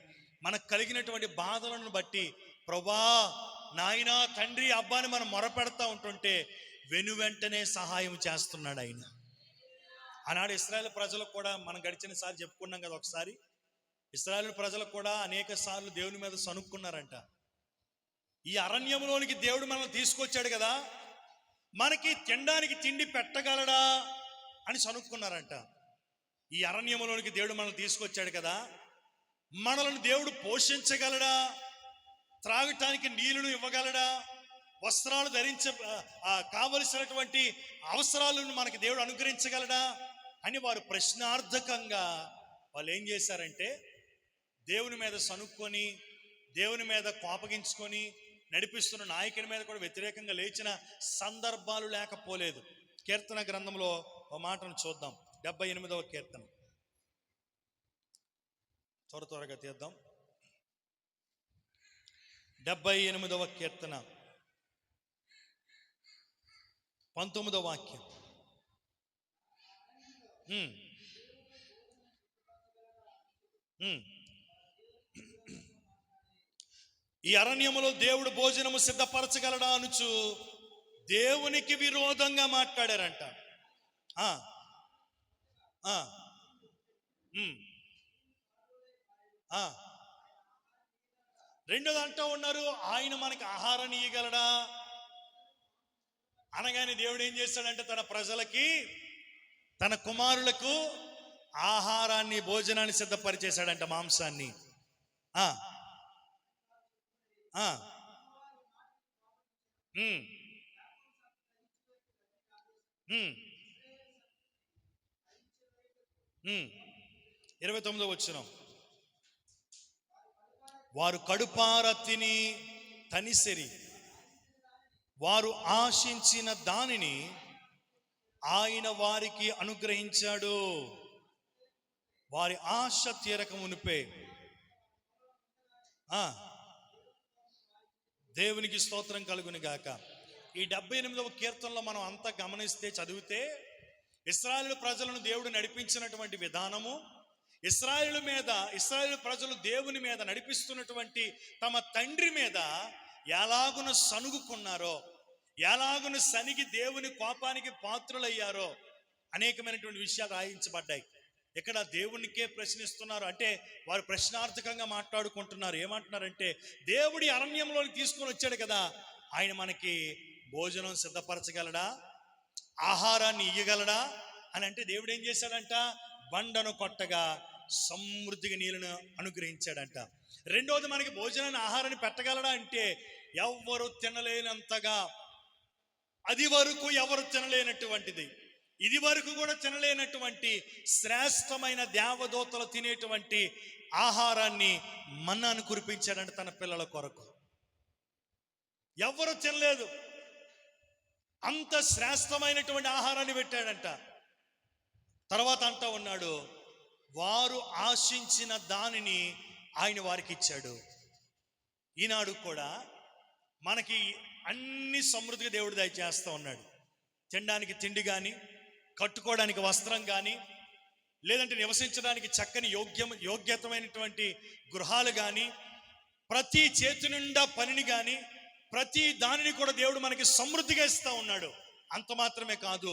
మనకు కలిగినటువంటి బాధలను బట్టి ప్రభా నాయనా తండ్రి అబ్బాని మనం మొరపెడతా ఉంటుంటే వెనువెంటనే సహాయం చేస్తున్నాడు ఆయన. ఆనాడు ఇశ్రాయేలు ప్రజలకు కూడా మనం గడిచిన సారి చెప్పుకున్నాం కదా, ఒకసారి ఇశ్రాయేలు ప్రజలకు కూడా అనేక సార్లు దేవుని మీద సనుక్కున్నారంట. ఈ అరణ్యంలోనికి దేవుడు మనల్ని తీసుకొచ్చాడు కదా, మనకి తినడానికి తిండి పెట్టగలడా అని సనుక్కున్నారంట. ఈ అరణ్యంలోనికి దేవుడు మనల్ని తీసుకొచ్చాడు కదా, మనల్ని దేవుడు పోషించగలడా, త్రాగటానికి నీళ్లను ఇవ్వగలడా, వస్త్రాలు కావలసినటువంటి అవసరాలను మనకి దేవుడు అనుగ్రహించగలడా అని వారు ప్రశ్నార్థకంగా వాళ్ళు ఏం చేశారంటే దేవుని మీద సనుక్కొని, దేవుని మీద కోపగించుకొని నడిపిస్తున్న నాయకుని మీద కూడా వ్యతిరేకంగా లేచిన సందర్భాలు లేకపోలేదు. కీర్తన గ్రంథంలో ఒక మాటను చూద్దాం. 78వ కీర్తన, త్వరగా తీద్దాం. 78వ కీర్తన 19వ వాక్యం. ఈ అరణ్యములో దేవుడు భోజనము సిద్ధపరచగలడా అనుచు దేవునికి విరోధంగా మాట్లాడారంట. రెండోది అంటూ ఉన్నారు, ఆయన మనకి ఆహారాన్ని ఇవ్వగలడా అనగానే దేవుడు ఏం చేస్తాడంటే తన ప్రజలకి, తన కుమారులకు ఆహారాన్ని, భోజనాన్ని సిద్ధపరిచేశాడంట, మాంసాన్ని. ఇరవై 29వ వచనం, వారు కడుపార తిని తనిసిరి, వారు ఆశించిన దానిని ఆయన వారికి అనుగ్రహించాడు, వారి ఆశ తీరక మునిపే. దేవునికి స్తోత్రం కలుగును గాక. ఈ 78వ కీర్తనలో మనం అంతా గమనిస్తే, చదివితే ఇశ్రాయేలు ప్రజలను దేవుడు నడిపించినటువంటి విధానము, ఇశ్రాయేలు ప్రజలు దేవుని మీద నడిపిస్తున్నటువంటి తమ తండ్రి మీద ఎలాగున సనుగుకున్నారో, ఎలాగును సనిగి దేవుని కోపానికి పాత్రులయ్యారో అనేకమైనటువంటి విషయాలు రాయించబడ్డాయి. ఇక్కడ దేవునికే ప్రశ్నిస్తున్నారు, అంటే వారు ప్రశ్నార్థకంగా మాట్లాడుకుంటున్నారు. ఏమంటున్నారంటే, దేవుడి అరణ్యంలోకి తీసుకొని వచ్చాడు కదా, ఆయన మనకి భోజనం సిద్ధపరచగలడా, ఆహారాన్ని ఇయ్యగలడా అని అంటే, దేవుడు ఏం చేశాడంట, బండను కొట్టగా సమృద్ధిగా నీళ్ళను అనుగ్రహించాడంట. రెండోది, మనకి భోజనాన్ని ఆహారాన్ని పెట్టగలడా అంటే, ఎవ్వరు తినలేనంతగా, అది వరకు ఎవరు తినలేనటువంటిది, ఇది వరకు కూడా తినలేనటువంటి శ్రేష్టమైన దేవదూతలు తినేటువంటి ఆహారాన్ని మన్నాను కురిపించాడంట తన పిల్లల కొరకు. ఎవరు తినలేదు, అంత శ్రేష్టమైనటువంటి ఆహారాన్ని పెట్టాడంట. తర్వాత అంటా ఉన్నాడు, వారు ఆశించిన దానిని ఆయన వారికి ఇచ్చాడు. ఈనాడు కూడా మనకి అన్ని సమృద్ధిగా దేవుడు దయచేస్తూ ఉన్నాడు. తినడానికి తిండి కానీ, కట్టుకోవడానికి వస్త్రం కానీ, లేదంటే నివసించడానికి చక్కని యోగ్యతమైనటువంటి గృహాలు కానీ, ప్రతి చేతి నిండా పనిని కానీ, ప్రతి దానిని కూడా దేవుడు మనకి సమృద్ధిగా ఇస్తూ ఉన్నాడు. అంత మాత్రమే కాదు,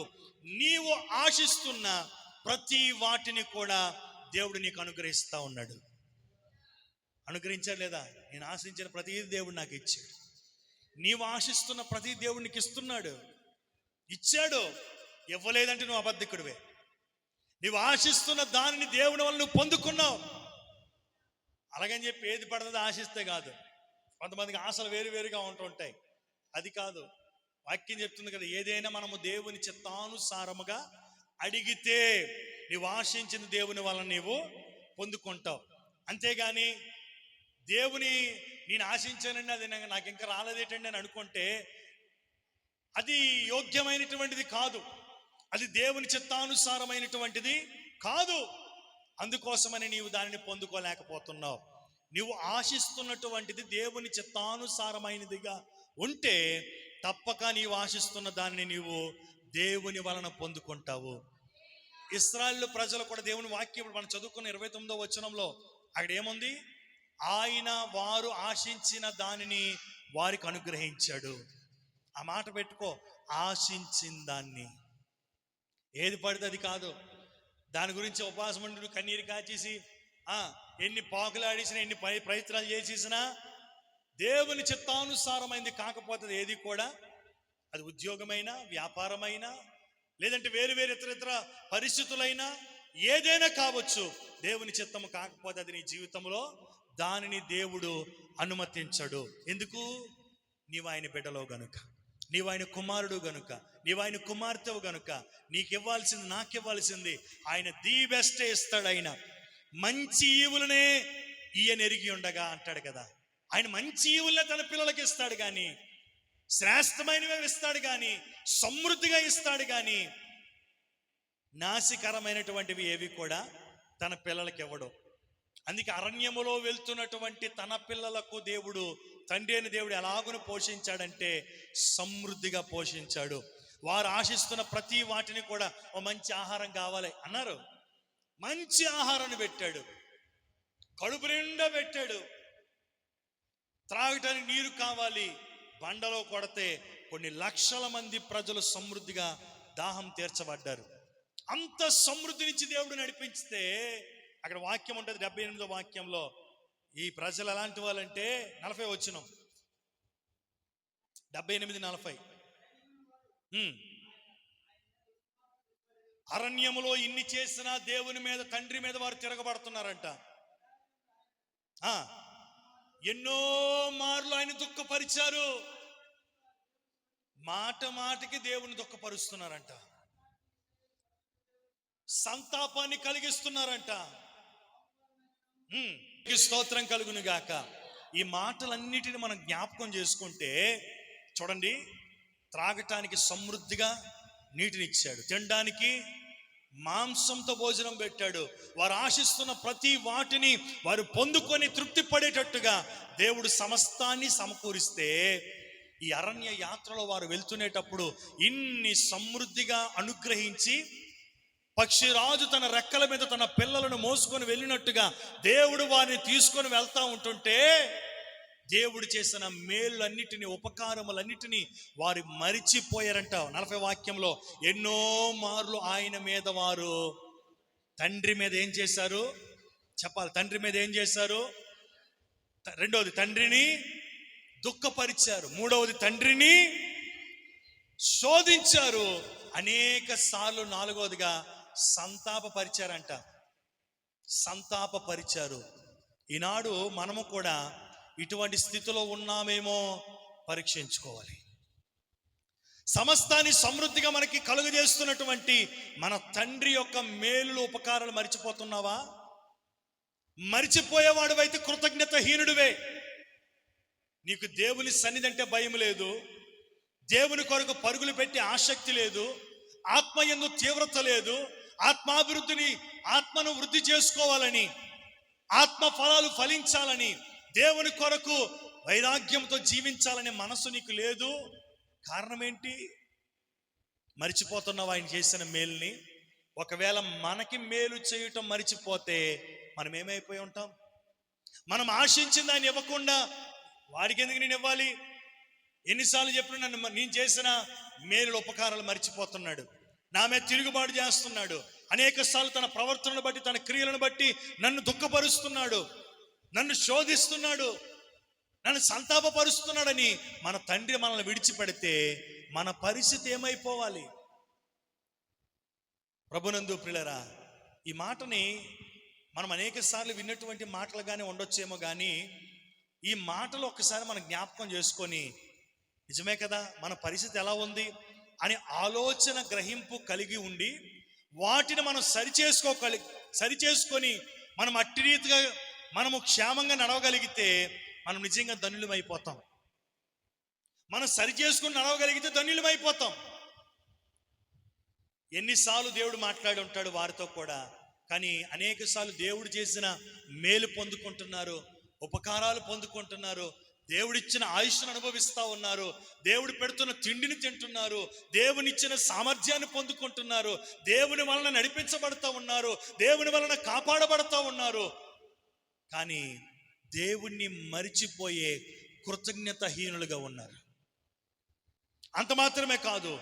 నీవు ఆశిస్తున్న ప్రతి వాటిని కూడా దేవుడు నీకు అనుగ్రహిస్తూ ఉన్నాడు. అనుగ్రహించాడు లేదా? నేను ఆశించిన ప్రతి దేవుడు నాకు ఇచ్చాడు. నీవు ఆశిస్తున్న ప్రతి దేవుడు నీకు ఇస్తున్నాడు, ఇచ్చాడు. ఇవ్వలేదంటే నువ్వు అబద్ధికుడివే. నువ్వు ఆశిస్తున్న దానిని దేవుని వల్ల నువ్వు పొందుకున్నావు. అలాగని చెప్పి ఏది పడుతుందో ఆశిస్తే కాదు. కొంతమందికి ఆశలు వేరువేరుగా ఉంటుంటాయి. అది కాదు, వాక్యం చెప్తుంది కదా, ఏదైనా మనము దేవుని చిత్తానుసారముగా అడిగితే నీవు ఆశించిన దేవుని వల్ల నీవు పొందుకుంటావు. అంతేగాని దేవుని నేను ఆశించానండి, అది నాకు ఇంకా రాలేదేటండి అని అనుకుంటే అది యోగ్యమైనటువంటిది కాదు, అది దేవుని చిత్తానుసారమైనటువంటిది కాదు. అందుకోసమని నీవు దానిని పొందుకోలేకపోతున్నావు. నీవు ఆశిస్తున్నటువంటిది దేవుని చిత్తానుసారమైనదిగా ఉంటే తప్పక నీవు ఆశిస్తున్న దానిని నీవు దేవుని వలన పొందుకుంటావు. ఇశ్రాయేలు ప్రజలు కూడా దేవుని వాక్యం మనం చదువుకున్న 29వ వచనంలో అక్కడ ఏముంది, ఆయన వారు ఆశించిన దానిని వారికి అనుగ్రహించాడు. ఆ మాట పెట్టుకో, ఆశించిన దాన్ని. ఏది పడితే అది కాదు. దాని గురించి ఉపవాసం ఉండి కన్నీరు కాచేసి ఎన్ని పాకులాడేసినా, ఎన్ని ప్రయత్నాలు చేసేసినా దేవుని చిత్తానుసారమైంది కాకపోతే ఏది కూడా, అది ఉద్యోగమైనా, వ్యాపారమైనా, లేదంటే వేరు వేరు ఇతర పరిస్థితులైనా ఏదైనా కావచ్చు, దేవుని చిత్తము కాకపోతే అది నీ జీవితంలో దానిని దేవుడు అనుమతించడు. ఎందుకు? నీవు ఆయన బిడ్డలో గనుక, నీవు ఆయన కుమారుడు గనుక, నీవు ఆయన కుమార్తెవు గనుక, నీకు ఇవ్వాల్సింది, నాకు ఇవ్వాల్సింది ఆయన ది బెస్టే ఇస్తాడు. ఆయన మంచి ఈవులనే ఈయన ఎరిగి ఉండగా అంటాడు కదా. ఆయన మంచి ఈవులనే తన పిల్లలకి ఇస్తాడు కానీ, శ్రేష్టమైనవే ఇస్తాడు కానీ, సమృద్ధిగా ఇస్తాడు కానీ, నాశకరమైనటువంటివి ఏవి కూడా తన పిల్లలకి ఇవ్వడు. అందుకే అరణ్యములో వెళ్తున్నటువంటి తన పిల్లలకు దేవుడు, తండ్రి అయిన దేవుడు ఎలాగును పోషించాడంటే సమృద్ధిగా పోషించాడు. వారు ఆశిస్తున్న ప్రతి వాటిని కూడా, ఓ మంచి ఆహారం కావాలి అన్నారు, మంచి ఆహారాన్ని పెట్టాడు, కడుపు నిండా పెట్టాడు. త్రాగటానికి నీరు కావాలి, బండలో కొడితే కొన్ని లక్షల మంది ప్రజలు సమృద్ధిగా దాహం తీర్చబడ్డారు. అంత సమృద్ధి నుంచి దేవుడు నడిపించితే, అక్కడ వాక్యం ఉంటుంది 78వ వాక్యంలో, ఈ ప్రజలు ఎలాంటి వాళ్ళంటే 40 వచనం, 78:40, అరణ్యములో ఇన్ని చేసినా దేవుని మీద, తండ్రి మీద వారు తిరగబడుతున్నారంట. ఎన్నో మార్లు ఆయన దుఃఖపరిచారు, మాట మాటకి దేవుని దుఃఖపరుస్తున్నారంట, సంతాపాన్ని కలిగిస్తున్నారంట. స్తోత్రం కలుగును గాక. ఈ మాటలన్నిటిని మనం జ్ఞాపకం చేసుకుంటే చూడండి, త్రాగటానికి సమృద్ధిగా నీటినిచ్చాడు, తినడానికి మాంసంతో భోజనం పెట్టాడు. వారు ఆశిస్తున్న ప్రతి వాటిని వారు పొందుకొని తృప్తి పడేటట్టుగా దేవుడు సమస్తాన్ని సమకూరిస్తే, ఈ అరణ్య యాత్రలో వారు వెళ్తునేటప్పుడు ఇన్ని సమృద్ధిగా అనుగ్రహించి, పక్షిరాజు తన రెక్కల మీద తన పిల్లలను మోసుకొని వెళ్ళినట్టుగా దేవుడు వారిని తీసుకొని వెళ్తా ఉంటుంటే, దేవుడు చేసిన మేలులన్నిటిని, ఉపకారములన్నిటినీ వారు మరిచిపోయారంట. 40 వాక్యంలో ఎన్నో మార్లు ఆయన మీద వారు తండ్రి మీద ఏం చేశారు చెప్పాలి. తండ్రి మీద ఏం చేశారు? రెండవది తండ్రిని దుఃఖపరిచారు. మూడవది తండ్రిని శోధించారు. అనేక సార్లు నాలుగవదిగా సంతాపపరిచారంట. సంతాపపరిచారు. ఈనాడు మనము కూడా ఇటువంటి స్థితిలో ఉన్నామేమో పరీక్షించుకోవాలి. సమస్తాన్ని సమృద్ధిగా మనకి కలుగజేస్తున్నటువంటి మన తండ్రి యొక్క మేలులు, ఉపకారాలు మరిచిపోతున్నావా? మరిచిపోయేవాడువైతే కృతజ్ఞతహీనుడివే. నీకు దేవుని సన్నిధి అంటే భయం లేదు, దేవుని కొరకు పరుగులు పెట్టి ఆసక్తి లేదు, ఆత్మయందు తీవ్రత లేదు, ఆత్మను వృద్ధి చేసుకోవాలని, ఆత్మ ఫలాలు ఫలించాలని, దేవుని కొరకు వైరాగ్యంతో జీవించాలనే మనసు నీకు లేదు. కారణం ఏంటి? మరిచిపోతున్నావు ఆయన చేసిన మేలుని. ఒకవేళ మనకి మేలు చేయటం మరిచిపోతే మనం ఏమైపోయి ఉంటాం? మనం ఆశించింది ఆయన ఇవ్వకుండా వాడికి ఎందుకు నేను ఇవ్వాలి? ఎన్నిసార్లు చెప్పిన నేను చేసిన మేలు, ఉపకారాలు మరిచిపోతున్నాడు, నా మీద తిరుగుబాటు చేస్తున్నాడు, అనేక సార్లు తన ప్రవర్తనను బట్టి, తన క్రియలను బట్టి నన్ను దుఃఖపరుస్తున్నాడు, నన్ను శోధిస్తున్నాడు, నన్ను సంతాపపరుస్తున్నాడని మన తండ్రి మనల్ని విడిచిపెడితే మన పరిస్థితి ఏమైపోవాలి? ప్రభునందు ప్రియులారా, ఈ మాటని మనం అనేక సార్లు విన్నటువంటి మాటలుగానే ఉండొచ్చేమో కానీ ఈ మాటలు ఒక్కసారి మనం జ్ఞాపకం చేసుకొని, నిజమే కదా మన పరిస్థితి ఎలా ఉంది అని ఆలోచన గ్రహింపు కలిగి ఉండి వాటిని మనం సరిచేసుకొని మనం అట్టి రీతిగా మనము క్షేమంగా నడవగలిగితే మనం నిజంగా ధన్యులమైపోతాం. మనం సరిచేసుకుని నడవగలిగితే ధన్యులమైపోతాం. ఎన్నిసార్లు దేవుడు మాట్లాడి ఉంటాడు వారితో కూడా, కానీ అనేక సార్లు దేవుడు చేసిన మేలు పొందుకుంటున్నారు, ఉపకారాలు పొందుకుంటున్నారు, దేవుడిచ్చిన ఆయుష్ను అనుభవిస్తూ ఉన్నారు, దేవుడు పెడుతున్న తిండిని తింటున్నారు, దేవునిచ్చిన సామర్థ్యాన్ని పొందుకుంటున్నారు, దేవుని వలన నడిపించబడతా ఉన్నారు, దేవుని వలన కాపాడబడతా ఉన్నారు. కానీ దేవుణ్ణి మరిచిపోయే కృతజ్ఞతాహీనులుగా ఉన్నారు. అంత మాత్రమే కాదు,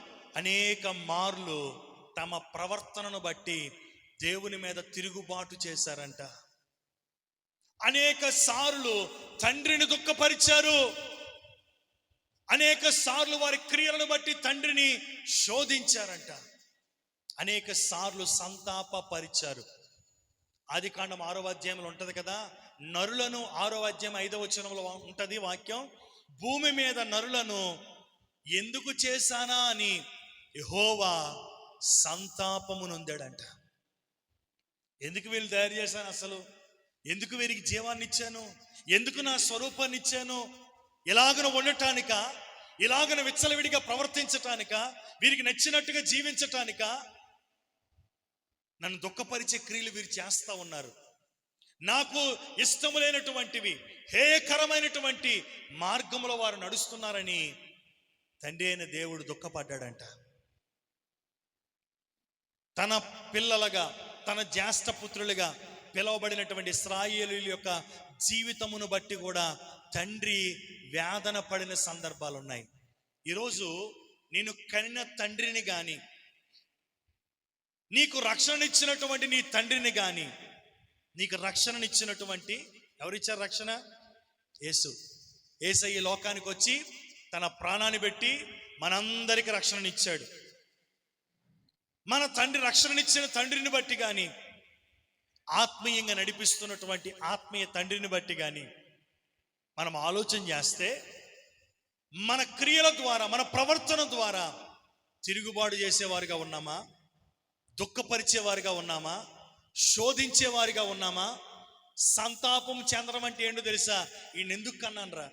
అనేక మార్లు తమ ప్రవర్తనను బట్టి దేవుని మీద తిరుగుబాటు చేశారంట. అనేక సార్లు తండ్రిని దుఃఖపరిచారు, అనేక సార్లు వారి క్రియలను బట్టి తండ్రిని శోధించారంట, అనేక సార్లు సంతాపపరిచారు. ఆదికాండం 6వ అధ్యాయంలో ఉంటది కదా, నరులను 6వ అధ్యాయం 5వ వచనంలో ఉంటది వాక్యం, భూమి మీద నరులను ఎందుకు చేశానా అని యెహోవా సంతాపము నొందాడంట. ఎందుకు వీళ్ళు తయారు చేశాను? అసలు ఎందుకు వీరికి జీవాన్ని ఇచ్చాను? ఎందుకు నా స్వరూపాన్ని ఇచ్చాను? ఇలాగన ఉండటానిక, ఇలాగన విచ్చలవిడిగా ప్రవర్తించటానిక, వీరికి నచ్చినట్టుగా జీవించటానిక? నన్ను దుఃఖపరిచే క్రియలు వీరు చేస్తా ఉన్నారు, నాకు ఇష్టము లేనటువంటివి, హేయకరమైనటువంటి మార్గంలో వారు నడుస్తున్నారని తండ్రి అయిన దేవుడు దుఃఖపడ్డాడంట. తన పిల్లలుగా, తన జ్యేష్ఠపుత్రులుగా పిలువబడినటువంటి ఇశ్రాయేలీయుల యొక్క జీవితమును బట్టి కూడా తండ్రి వేదన పడిన సందర్భాలు ఉన్నాయి. ఈరోజు నేను కనిన తండ్రిని కానీ, నీకు రక్షణనిచ్చినటువంటి నీ తండ్రిని కానీ, నీకు రక్షణనిచ్చినటువంటి ఎవరిచ్చారు రక్షణ? యేసు. యేసయ్య ఈ లోకానికి వచ్చి తన ప్రాణాన్ని పెట్టి మనందరికీ రక్షణనిచ్చాడు. మన తండ్రి రక్షణనిచ్చిన తండ్రిని బట్టి కానీ, ఆత్మీయంగా నడిపిస్తున్నటువంటి ఆత్మీయ తండ్రిని బట్టి కానీ మనం ఆలోచన చేస్తే మన క్రియల ద్వారా, మన ప్రవర్తన ద్వారా తిరుగుబాటు చేసేవారుగా ఉన్నామా? దుఃఖపరిచేవారుగా ఉన్నామా? శోధించేవారుగా ఉన్నామా? సంతాపం చెందడం అంటే ఏంటో తెలుసా? ఈయన ఎందుకు కన్నానరా?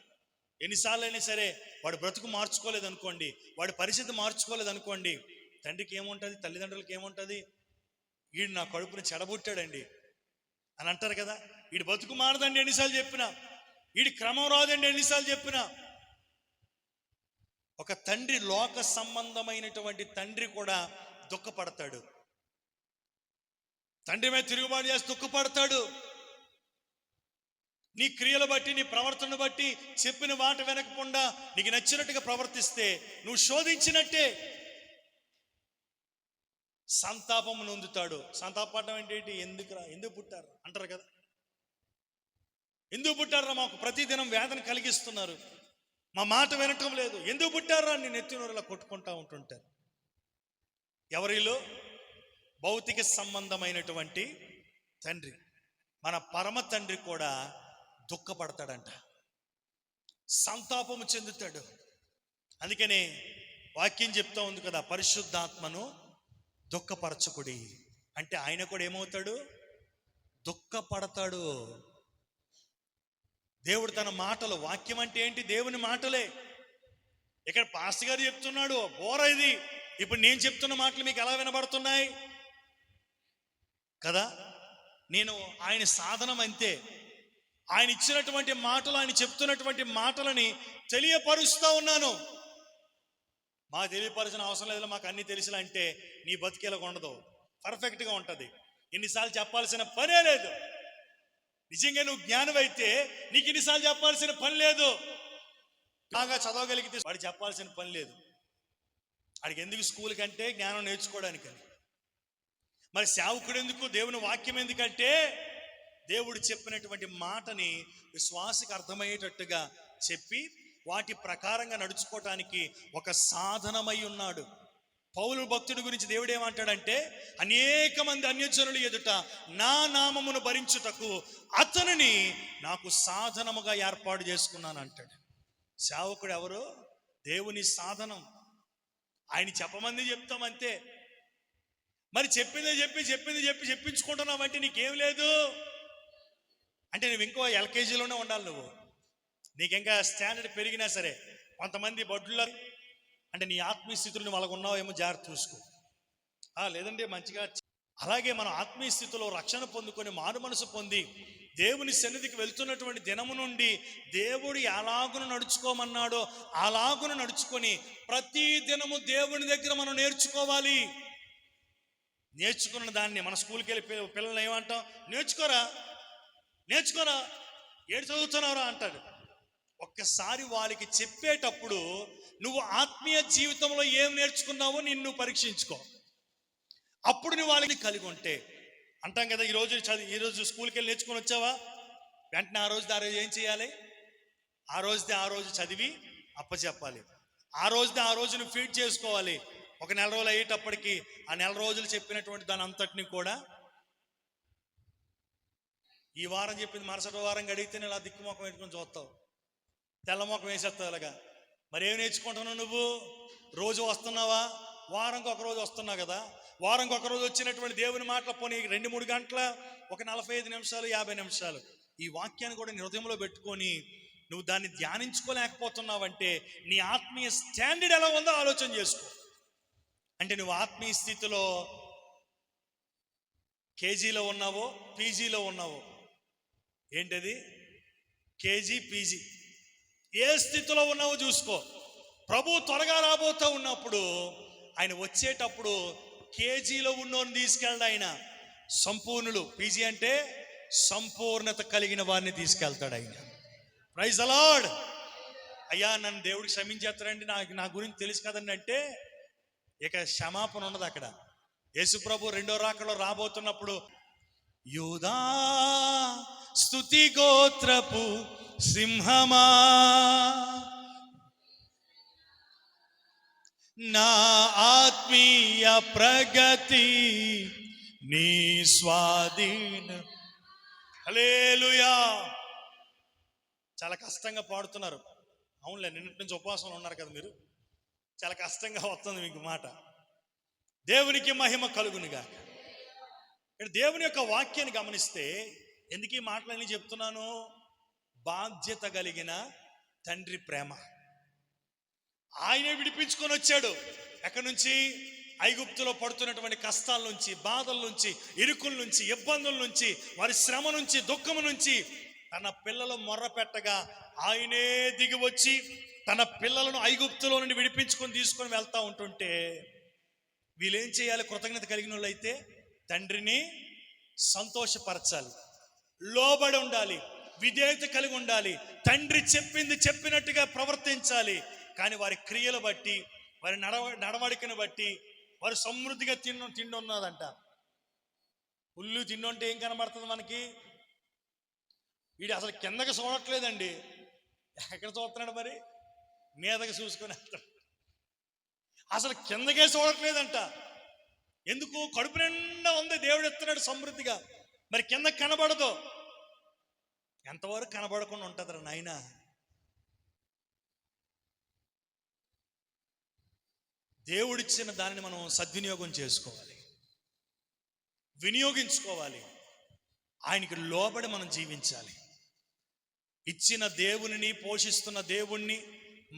ఎన్నిసార్లు అయినా సరే వాడు బ్రతుకు మార్చుకోలేదనుకోండి, వాడి పరిస్థితి మార్చుకోలేదనుకోండి, తండ్రికి ఏముంటుంది, తల్లిదండ్రులకి ఏముంటుంది? వీడు నా కడుపుని చెడబుట్టాడండి అని అంటారు కదా. వీడి బతుకు మారదండి ఎన్నిసార్లు చెప్పినా, వీడి క్రమం రాదండి ఎన్నిసార్లు చెప్పినా. ఒక తండ్రి, లోక సంబంధమైనటువంటి తండ్రి కూడా దుఃఖపడతాడు, తండ్రి మీద తిరుగుబాటు చేసి దుఃఖపడతాడు. నీ క్రియలు బట్టి, నీ ప్రవర్తనను బట్టి, చెప్పిన మాట వెనకకుండా నీకు నచ్చినట్టుగా ప్రవర్తిస్తే నువ్వు శోధించినట్టే. సంతాపం నొందుతాడు. సంతాపపడడం ఏంటి? ఎందుకు పుట్టారు అంటారు కదా. ఎందుకు పుట్టారా? మాకు ప్రతిదినం వేదన కలిగిస్తున్నారు, మా మాట వినటం లేదు, ఎందుకు పుట్టారా అని నెత్తినోరులా కొట్టుకుంటా ఉంటుంటారు. ఎవరిలో? భౌతిక సంబంధమైనటువంటి తండ్రి. మన పరమ తండ్రి కూడా దుఃఖపడతాడంట, సంతాపము చెందుతాడు. అందుకనే వాక్యం చెప్తా ఉంది కదా, పరిశుద్ధాత్మను దుఃఖపరచకుడి అంటే ఆయన కూడా ఏమవుతాడు? దుఃఖపడతాడు. దేవుడు తన మాటలు, వాక్యం అంటే ఏంటి? దేవుని మాటలే. ఇక్కడ పాస్టర్ గారు చెప్తున్నాడు, బోర ఇది. ఇప్పుడు నేను చెప్తున్న మాటలు మీకు ఎలా వినబడుతున్నాయి కదా? నేను ఆయన సాధనం అంతే. ఆయన ఇచ్చినటువంటి మాటలు, ఆయన చెప్తున్నటువంటి మాటలని తెలియపరుస్తూ ఉన్నాను. మాకు తెలియపరిచిన అవసరం లేదు, మాకు అన్ని తెలిసిలా అంటే నీ బతికేలాగా ఉండదు, పర్ఫెక్ట్గా ఉంటుంది. ఎన్నిసార్లు చెప్పాల్సిన పనే లేదు. నిజంగా నువ్వు జ్ఞానం అయితే నీకు ఎన్నిసార్లు చెప్పాల్సిన పని లేదు. బాగా చదవగలిగితే వాడు చెప్పాల్సిన పని లేదు. వాడికి ఎందుకు స్కూల్ కంటే జ్ఞానం నేర్చుకోవడానికని. మరి సేవకుడు ఎందుకు? దేవుని వాక్యం ఎందుకంటే దేవుడు చెప్పినటువంటి మాటని విశ్వాసకు అర్థమయ్యేటట్టుగా చెప్పి వాటి ప్రకారంగా నడుచుకోవటానికి ఒక సాధనమై ఉన్నాడు. పౌలు భక్తుడి గురించి దేవుడు ఏమంటాడంటే, అనేక మంది అన్యజనుల ఎదుట నా నామమును భరించుటకు అతనిని నాకు సాధనముగా ఏర్పాటు చేసుకున్నాను అంటాడు. సేవకుడు ఎవరు? దేవుని సాధనం. ఆయన చెప్పమంది చెప్తామంతే. మరి చెప్పింది చెప్పి చెప్పించుకుంటున్నావంటే నీకేం లేదు అంటే నువ్వు ఇంకో ఎల్కేజీలోనే ఉండాలి. నువ్వు నీకు ఇంకా స్టాండర్డ్ పెరిగినా సరే కొంతమంది బొడ్లు అంటే నీ ఆత్మీయ స్థితులను వాళ్ళకు ఉన్నావేమో జాగ్రత్త చూసుకో. లేదంటే మంచిగా. అలాగే మనం ఆత్మీయ స్థితిలో రక్షణ పొందుకొని మారు మనసు పొంది దేవుని సన్నిధికి వెళ్తున్నటువంటి దినము నుండి దేవుడు ఎలాగును నడుచుకోమన్నాడో అలాగును నడుచుకొని ప్రతి దినము దేవుని దగ్గర మనం నేర్చుకోవాలి. నేర్చుకున్న దాన్ని మన స్కూల్కి వెళ్ళి పిల్లల్ని ఏమంటాం? నేర్చుకోరా ఏడు చదువుతున్నావురా అంటాడు. ఒక్కసారి వాళ్ళకి చెప్పేటప్పుడు నువ్వు ఆత్మీయ జీవితంలో ఏం నేర్చుకున్నావో నిన్ను పరీక్షించుకో. అప్పుడు నువ్వు వాళ్ళని కలిగి ఉంటే అంటాం కదా, ఈరోజు స్కూల్కి వెళ్ళి నేర్చుకొని వచ్చావా, వెంటనే ఆ రోజు ఏం చేయాలి? ఆ రోజు చదివి అప్పచెప్పాలి. ఆ రోజును ఫీడ్ చేసుకోవాలి. ఒక నెల రోజులు అయ్యేటప్పటికి ఆ నెల రోజులు చెప్పినటువంటి దాని అంతటిని కూడా ఈ వారం చెప్పింది మరుసటి వారం గడిగితేనే ఇలా దిక్కుమొఖం పెట్టుకొని చూస్తావు, తెల్లమొఖం వేసేస్తావు. అలాగా మరి ఏం నేర్చుకుంటున్నావు నువ్వు? రోజు వస్తున్నావా? వారంకి ఒక రోజు వస్తున్నావు కదా. వారంకి ఒక రోజు వచ్చినటువంటి దేవుని మాటలు పోనీ 2-3 గంటల, ఒక 45 నిమిషాలు 50 నిమిషాలు ఈ వాక్యాన్ని కూడా నీ హృదయంలో పెట్టుకొని నువ్వు దాన్ని ధ్యానించుకోలేకపోతున్నావంటే నీ ఆత్మీయ స్టాండర్డ్ ఎలా ఉందో ఆలోచన చేసుకో. అంటే నువ్వు ఆత్మీయ స్థితిలో కేజీలో ఉన్నావో పీజీలో ఉన్నావో. ఏంటది? కేజీ పీజీ ఏ స్థితిలో ఉన్నావో చూసుకో. ప్రభు త్వరగా రాబోతూ ఉన్నప్పుడు ఆయన వచ్చేటప్పుడు కేజీలో ఉన్నోని తీసుకెళ్ళడు ఆయన. సంపూర్ణులు, పీజీ అంటే సంపూర్ణత కలిగిన వారిని తీసుకెళ్తాడు ఆయన. Praise the lord. అయ్యా నన్ను దేవుడికి క్షమించేస్తాడండి, నా గురించి తెలుసు కదండి అంటే ఇక క్షమాపణ ఉన్నది అక్కడ. యేసు ప్రభు రెండో రాకడలో రాబోతున్నప్పుడు, యూదా స్తుతి గోత్రపు సింహమా నా ఆత్మీయ ప్రగతి నీ స్వాధీన. హల్లెలూయా. చాలా కష్టంగా పాడుతున్నారు. అవునులే, నిన్నటి నుంచి ఉపవాసంలో ఉన్నారు కదా మీరు. చాలా కష్టంగా వస్తుంది మీకు మాట. దేవునికి మహిమ కలుగునుగా. ఇక్కడ దేవుని యొక్క వాక్యాన్ని గమనిస్తే ఎందుకు ఈ మాటలన్నీ చెప్తున్నాను? బాధ్యత కలిగిన తండ్రి ప్రేమ. ఆయనే విడిపించుకొని వచ్చాడు. ఎక్కడి నుంచి? ఐగుప్తులో పడుతున్నటువంటి కష్టాల నుంచి, బాధల నుంచి, ఇరుకుల నుంచి, ఇబ్బందుల నుంచి, వారి శ్రమ నుంచి, దుఃఖము నుంచి తన పిల్లలు మొర్ర పెట్టగా ఆయనే దిగి వచ్చి తన పిల్లలను ఐగుప్తులో నుండి విడిపించుకొని తీసుకొని వెళ్తా ఉంటుంటే వీళ్ళేం చేయాలి? కృతజ్ఞత కలిగిన వాళ్ళు అయితే తండ్రిని సంతోషపరచాలి, లోబడి ఉండాలి. విధేయత కలిగి ఉండాలి. తండ్రి చెప్పింది చెప్పినట్టుగా ప్రవర్తించాలి. కానీ వారి క్రియలు బట్టి, వారి నడవడికను బట్టి వారు సమృద్ధిగా తిండి ఉన్నదంట. పుల్లు తిండుంటే ఏం కనబడుతుంది మనకి? వీడు అసలు కిందకి చూడట్లేదండి. ఎక్కడ చూస్తున్నాడు మరి? మీదకి చూసుకొని వెళ్తాడు. అసలు కిందకే చూడట్లేదంట. ఎందుకు? కడుపు నిండా ఉంది, దేవుడు ఎత్తున్నాడు సమృద్ధిగా. మరి కింద కనబడదు. ఎంతవరకు కనబడకుండా ఉంటుందిరా నాయన? దేవుడిచ్చిన దానిని మనం సద్వినియోగం చేసుకోవాలి, వినియోగించుకోవాలి. ఆయనకి లోబడి మనం జీవించాలి. ఇచ్చిన దేవునిని, పోషిస్తున్న దేవుణ్ణి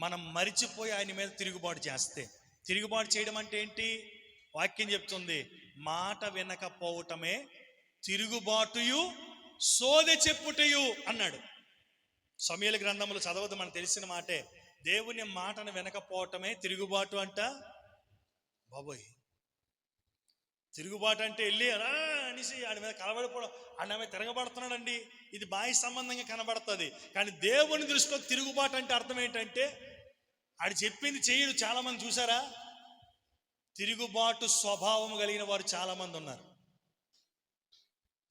మనం మరిచిపోయి ఆయన మీద తిరుగుబాటు చేస్తే, తిరుగుబాటు చేయడం అంటే ఏంటి? వాక్యం చెప్తుంది, మాట వినకపోవటమే తిరుగుబాటుయు సోదె చెప్పుటయు అన్నాడు. సమూయేలు గ్రంథములు చదవదు, మనకు తెలిసిన మాటే. దేవుని మాటను వినకపోవటమే తిరుగుబాటు అంట. బాబోయ్, తిరుగుబాటు అంటే వెళ్ళి అలా అనేసి ఆడి మీద కలబడిపోవడం, ఆడి మీద తిరగబడుతున్నాడండి. ఇది బాహ్య సంబంధంగా కనబడుతుంది. కానీ దేవుని దృష్టిలో తిరుగుబాటు అంటే అర్థం ఏంటంటే, ఆడు చెప్పింది చేయడు. చాలామంది చూసారా? తిరుగుబాటు స్వభావం కలిగిన వారు చాలామంది ఉన్నారు.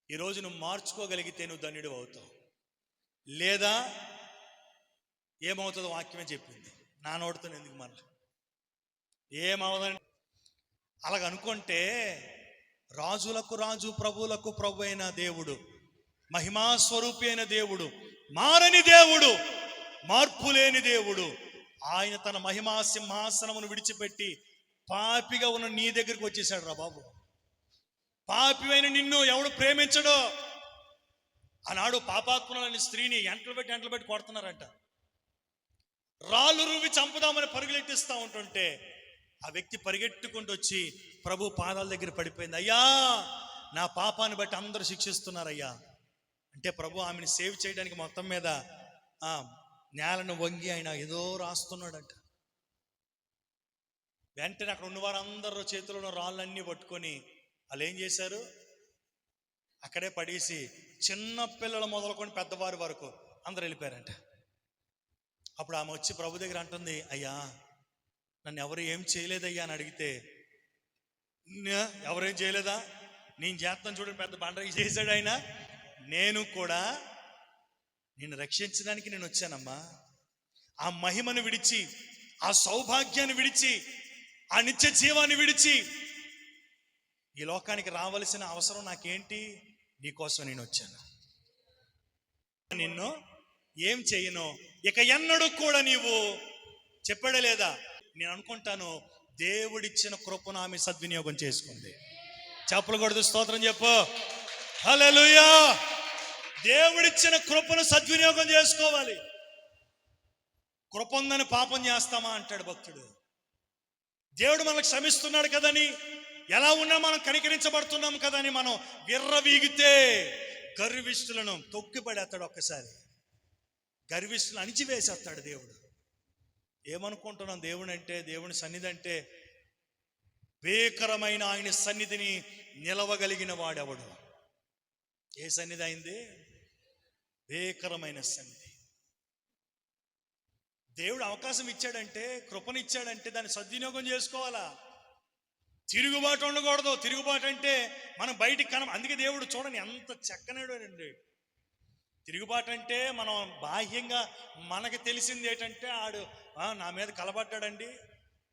ఈరోజు నువ్వు మార్చుకోగలిగితే నువ్వు ధన్యుడు అవుతావు. లేదా ఏమవుతుందో వాక్యమే చెప్పింది. నా నోటితో ఎందుకు మళ్ళీ ఏమవుదని అలాగనుకుంటే, రాజులకు రాజు, ప్రభువులకు ప్రభు అయిన దేవుడు, మహిమాస్వరూపి అయిన దేవుడు, మారని దేవుడు, మార్పు లేని దేవుడు, ఆయన తన మహిమా సింహాసనమును విడిచిపెట్టి పాపిగా ఉన్న నీ దగ్గరికి వచ్చేసాడు రా బాబు. పాపివైన నిన్ను ఎవడు ప్రేమించడో? ఆనాడు పాపాత్ములని స్త్రీని ఎంటలు పెట్టి కొడుతున్నారంట. రాళ్ళు రువి చంపుదామని పరుగులెట్టిస్తూ ఉంటుంటే ఆ వ్యక్తి పరిగెట్టుకుంటూ వచ్చి ప్రభు పాదాల దగ్గర పడిపోయింది. అయ్యా, నా పాపాన్ని బట్టి అందరూ శిక్షిస్తున్నారయ్యా అంటే, ప్రభు ఆమెను సేవ్ చేయడానికి మొత్తం మీద నేలను వంగి ఆయన ఏదో రాస్తున్నాడంట. వెంటనే అక్కడ ఉన్న వారందరూ చేతిలో రాళ్ళన్నీ పట్టుకొని వాళ్ళు ఏం చేశారు? అక్కడే పడేసి చిన్న పిల్లలు మొదలుకొని పెద్దవారి వరకు అందరూ వెళ్ళిపోయారంట. అప్పుడు ఆమె వచ్చి ప్రభు దగ్గర అంటుంది, అయ్యా, నన్ను ఎవరు ఏం చేయలేదయ్యా అని అడిగితే, ఎవరేం చేయలేదా? నేను చేస్తాను చూడండి, పెద్ద బండకి చేశాడు ఆయన. నేను కూడా నిన్ను రక్షించడానికి నేను వచ్చానమ్మా. ఆ మహిమను విడిచి, ఆ సౌభాగ్యాన్ని విడిచి, ఆ నిత్య జీవాన్ని విడిచి ఈ లోకానికి రావలసిన అవసరం నాకేంటి? నీకోసం నేను వచ్చాను. నిన్ను ఏం చేయను ఇక ఎన్నడూ కూడా నీవు చెప్పాడే లేదా? నేను అనుకుంటాను, దేవుడిచ్చిన కృపను ఆమె సద్వినియోగం చేసుకుంది. చెప్పులు కొడుతూ స్తోత్రం చెప్పు. హల్లెలూయా. దేవుడిచ్చిన కృపను సద్వినియోగం చేసుకోవాలి. కృప ఉందని పాపం చేస్తామా అంటాడు భక్తుడు. దేవుడు మనకు క్షమిస్తున్నాడు కదని, ఎలా ఉన్నా మనం కనికరించబడుతున్నాం కదని మనం విర్రవీగితే గర్విష్ఠులను తొక్కిపడేస్తాడు. ఒక్కసారి గర్విష్ఠులను అణిచివేసేస్తాడు దేవుడు. ఏమనుకుంటున్నాం? దేవుని అంటే, దేవుని సన్నిధి అంటే భీకరమైన ఆయన సన్నిధిని నిలవగలిగిన వాడెవడు? ఏ సన్నిధి అయింది? భీకరమైన సన్నిధి. దేవుడు అవకాశం ఇచ్చాడంటే, కృపనిచ్చాడంటే దాన్ని సద్వినియోగం చేసుకోవాలా. తిరుగుబాటు ఉండకూడదు. తిరుగుబాటు అంటే మనం బయటికి అందుకే దేవుడు చూడండి ఎంత చక్కనాడు అండి. తిరుగుబాటు అంటే మనం బాహ్యంగా మనకు తెలిసింది ఏంటంటే, ఆడు నా మీద కలబడ్డాడండి,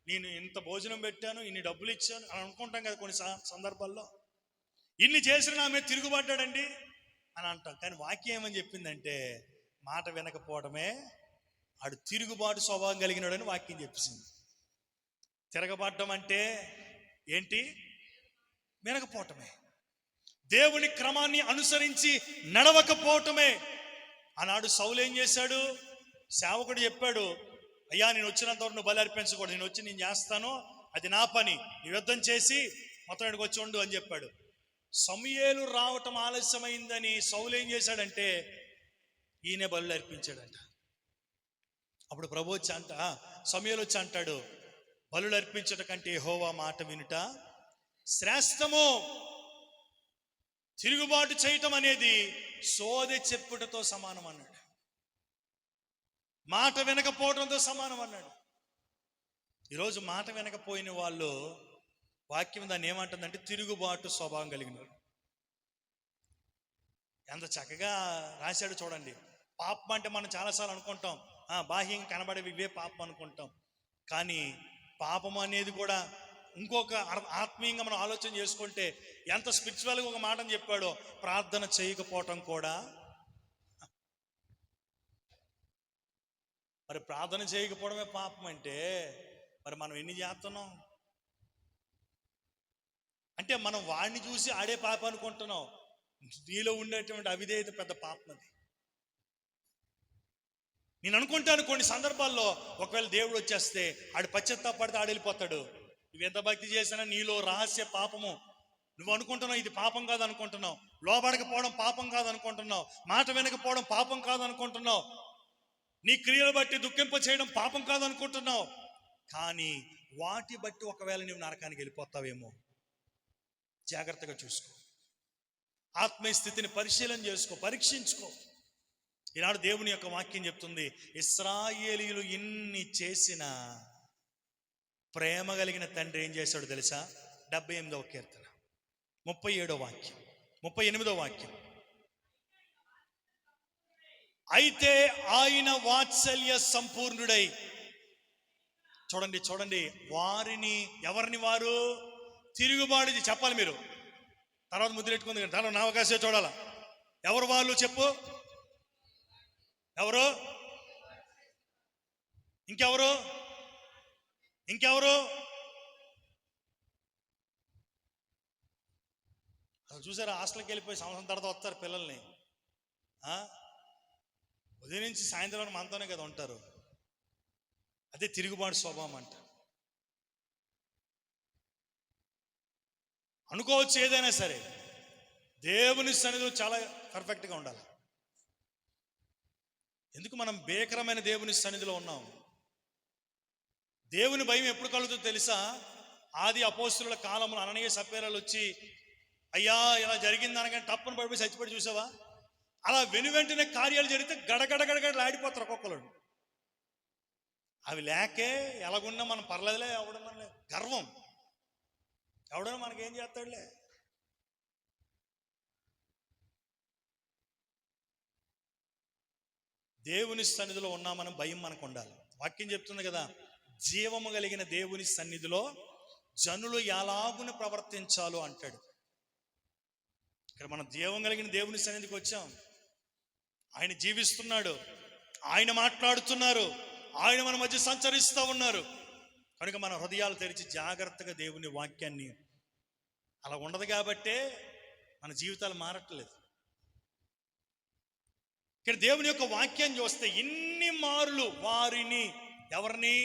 నేను ఇంత భోజనం పెట్టాను, ఇన్ని డబ్బులు ఇచ్చాను అని అనుకుంటాం కదా కొన్ని సందర్భాల్లో. ఇన్ని చేసిన నా మీద తిరుగుబడ్డాడండి అని అంటాం. కానీ వాక్యం ఏమని చెప్పిందంటే, మాట వినకపోవడమే ఆడు తిరుగుబాటు స్వభావం కలిగినాడని వాక్యం చెప్పింది. తిరగబడ్డం అంటే ఏంటి? వినకపోవటమే. దేవుని క్రమాన్ని అనుసరించి నడవకపోవటమే. ఆనాడు సౌలు ఏం చేశాడు? సేవకుడు చెప్పాడు, అయ్యా, నేను వచ్చినంత వరకు నువ్వు బలి అర్పించకూడదు, నేను వచ్చి నేను చేస్తాను, అది నా పని, నీ యుద్ధం చేసి మొత్తం ఇక్కడికి వచ్చి ఉండు అని చెప్పాడు. సమూయేలు రావటం ఆలస్యమైందని సౌలు ఏం చేశాడంటే, ఈయనే బలు అర్పించాడంట. అప్పుడు ప్రభు వచ్చి సమూయేలు వచ్చి అంటాడు, బలులు అర్పించట కంటే యెహోవా మాట వినుట శ్రేష్టము. తిరుగుబాటు చేయటం అనేది సోదె చెప్పుటతో సమానం అన్నాడు. మాట వినకపోవడంతో సమానం అన్నాడు. ఈరోజు మాట వినకపోయిన వాళ్ళు వాక్యం దాన్ని ఏమంటుందంటే తిరుగుబాటు స్వభావం కలిగిన వాళ్ళు. ఎంత చక్కగా రాశాడు చూడండి. పాపం అంటే మనం చాలాసార్లు అనుకుంటాం, బాహ్యంగా కనబడేవి ఇవే పాపం అనుకుంటాం. కానీ పాపం అనేది కూడా ఇంకొక ఆత్మీయంగా మనం ఆలోచన చేసుకుంటే ఎంత స్పిరిచువల్గా ఒక మాటను చెప్పాడో, ప్రార్థన చేయకపోవటం కూడా. మరి ప్రార్థన చేయకపోవడమే పాపం అంటే మరి మనం ఎన్ని చేస్తున్నాం అంటే మనం వాడిని చూసి ఆడే పాపం అనుకుంటున్నాం. నీలో ఉండేటువంటి అవిధేయత పెద్ద పాపం అది. నేను అనుకుంటాను కొన్ని సందర్భాల్లో ఒకవేళ దేవుడు వచ్చేస్తే ఆడు పశ్చాత్తాపడితే ఆడు వెళ్ళిపోతాడు. నువ్వు ఎంత భక్తి చేసినా నీలో రహస్య పాపము, నువ్వు అనుకుంటున్నావు ఇది పాపం కాదు అనుకుంటున్నావు, లోబడకపోవడం పాపం కాదు అనుకుంటున్నావు, మాట వినకపోవడం పాపం కాదు అనుకుంటున్నావు, నీ క్రియలు బట్టి దుఃఖింప చేయడం పాపం కాదు అనుకుంటున్నావు. కానీ వాటి బట్టి ఒకవేళ నువ్వు నరకానికి వెళ్ళిపోతావేమో. జాగ్రత్తగా చూసుకో, ఆత్మీయ స్థితిని పరిశీలన చేసుకో, పరీక్షించుకో. ఈనాడు దేవుని యొక్క వాక్యం చెప్తుంది, ఇశ్రాయేలీయులు ఇన్ని చేసిన ప్రేమ కలిగిన తండ్రి ఏం చేశాడు తెలుసా? 78వ కీర్తన 37వ వాక్యం, 38వ వాక్యం. అయితే ఆయన వాత్సల్య సంపూర్ణుడై, చూడండి చూడండి, వారిని, ఎవరిని? వారు తిరుగుబాటు చెప్పాలి మీరు, తర్వాత ముద్రెట్టుకుంది కానీ దానిలో నా అవకాశం చూడాలా. ఎవరు వాళ్ళు చెప్పు? ఎవరు? ఇంకెవరు? అసలు చూసారా, హాస్టల్కి వెళ్ళిపోయి సంవత్సరం తర్వాత వస్తారు పిల్లల్ని, ఉదయం నుంచి సాయంత్రం మనతోనే కదా ఉంటారు. అదే తిరుగుబాటు స్వభావం అంట. అనుకోవచ్చు ఏదైనా సరే దేవుని సన్నిధిలో చాలా పర్ఫెక్ట్గా ఉండాలి. ఎందుకు మనం భీకరమైన దేవుని సన్నిధిలో ఉన్నాం? దేవుని భయం ఎప్పుడు కలుగుతుందో తెలుసా? ఆది అపోస్తుల కాలంలో అననీయ సప్పేరాలు వచ్చి అయ్యా ఇలా జరిగింది అనగానే తప్పును పడిపోయి చచ్చిపడి చూసావా? అలా వెనువెంటనే కార్యాలు జరిగితే గడగడగడగడలాడిపోతారు ఒక్కొక్కరు. అవి లేకే ఎలాగున్నా మనం పర్లేదులే, ఎవడన్నా గర్వం, ఎవడన్నా మనకేం చేస్తాడులే. దేవుని సన్నిధిలో ఉన్నామని భయం మనకు ఉండాలి. వాక్యం చెప్తుంది కదా, జీవము కలిగిన దేవుని సన్నిధిలో జనులు ఎలాగున ప్రవర్తించాలో అంటాడు. ఇక్కడ మనం జీవం కలిగిన దేవుని సన్నిధికి వచ్చాం. ఆయన జీవిస్తున్నాడు, ఆయన మాట్లాడుతున్నారు, ఆయన మన మధ్య సంచరిస్తూ ఉన్నారు. కనుక మన హృదయాలు తెరిచి జాగ్రత్తగా దేవుని వాక్యాన్ని, అలా ఉండదు కాబట్టే మన జీవితాలు మారట్లేదు. ఇక్కడ దేవుని యొక్క వాక్యాన్ని చూస్తే ఇన్ని మారులు వారిని, ఎవరిని?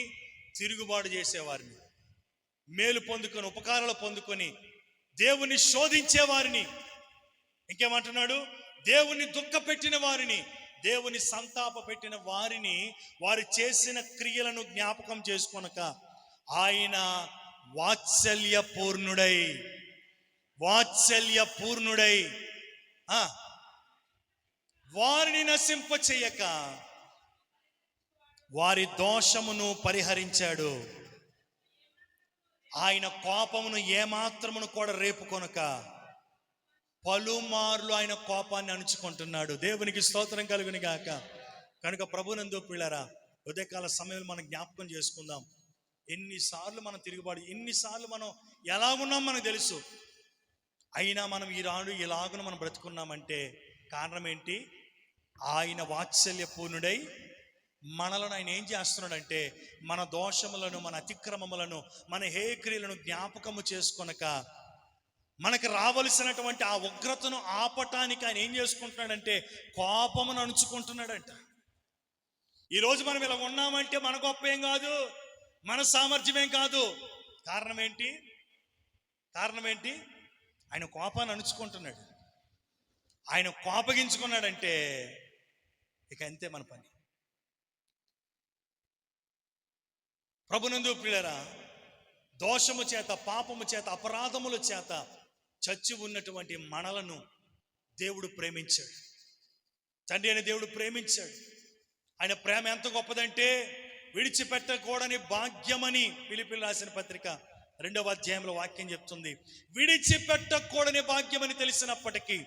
తిరుగుబాటు చేసేవారిని, మేలు పొందుకొని ఉపకారాలు పొందుకొని దేవుని శోధించేవారిని, ఇంకేమంటున్నాడు? దేవుని దుఃఖ పెట్టిన వారిని, దేవుని సంతాప పెట్టిన వారిని, వారు చేసిన క్రియలను జ్ఞాపకం చేసుకొనక ఆయన వాత్సల్య పూర్ణుడై వారిని నశింప చెయ్యక వారి దోషమును పరిహరించాడు. ఆయన కోపమును ఏమాత్రమును కూడా రేపుకొనక పలుమార్లు ఆయన కోపాన్ని అణుచుకుంటున్నాడు. దేవునికి స్తోత్రం కలుగును గాక. కనుక ప్రభునందు పిల్లరా, ఉదయకాల సమయంలో మనం జ్ఞాపకం చేసుకుందాం. ఎన్నిసార్లు మనం తిరుగుబాటు, ఎన్నిసార్లు మనం ఎలా ఉన్నాం మనకు తెలుసు. అయినా మనం ఈనాడు ఇలాగున మనం బ్రతుకున్నామంటే కారణం ఏంటి? ఆయన వాత్సల్య పూర్ణుడై మనలను ఆయన ఏం చేస్తున్నాడంటే మన దోషములను, మన అతిక్రమములను, మన హేక్రియలను జ్ఞాపకము చేసుకొనక మనకు రావలసినటువంటి ఆ ఉగ్రతను ఆపటానికి ఆయన ఏం చేసుకుంటున్నాడంటే కోపమును అణుచుకుంటున్నాడంట. ఈరోజు మనం ఇలా ఉన్నామంటే మన గొప్ప ఏం కాదు, మన సామర్థ్యమేం కాదు. కారణం ఏంటి? ఆయన కోపాన్ని అణుచుకుంటున్నాడు. ఆయన కోపగించుకున్నాడంటే ఇక అంతే మన పని. ప్రభునందు ప్రియులారా, దోషము చేత, పాపము చేత, అపరాధముల చేత చచ్చి ఉన్నటువంటి మనలను దేవుడు ప్రేమించాడు. తండ్రి అయిన దేవుడు ప్రేమించాడు. ఆయన ప్రేమ ఎంత గొప్పదంటే విడిచిపెట్టకూడని భాగ్యమని ఫిలిప్పీయులకు రాసిన పత్రిక 2వ అధ్యాయంలో వాక్యం చెప్తుంది. విడిచిపెట్టకూడని భాగ్యమని తెలిసినప్పటికీ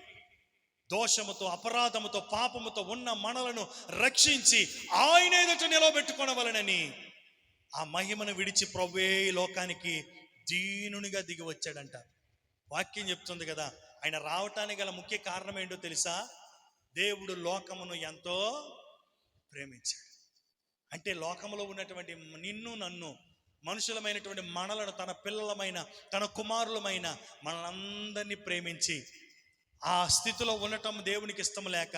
దోషముతో, అపరాధముతో, పాపముతో ఉన్న మనలను రక్షించి ఆయన ఎదుట నిలవబెట్టుకొనవలెనని ఆ మహిమను విడిచి ప్రభువే ఈ లోకానికి దీనునిగా దిగి వచ్చాడంట. వాక్యం చెప్తుంది కదా. ఆయన రావటానికి గల ముఖ్య కారణం ఏంటో తెలుసా? దేవుడు లోకమును ఎంతో ప్రేమించాడు. అంటే లోకములో ఉన్నటువంటి నిన్ను నన్ను మనుషులమైనటువంటి మనలను తన పిల్లలమైన తన కుమారులమైన మనందరినీ ప్రేమించి ఆ స్థితిలో ఉండటం దేవునికి ఇష్టం లేక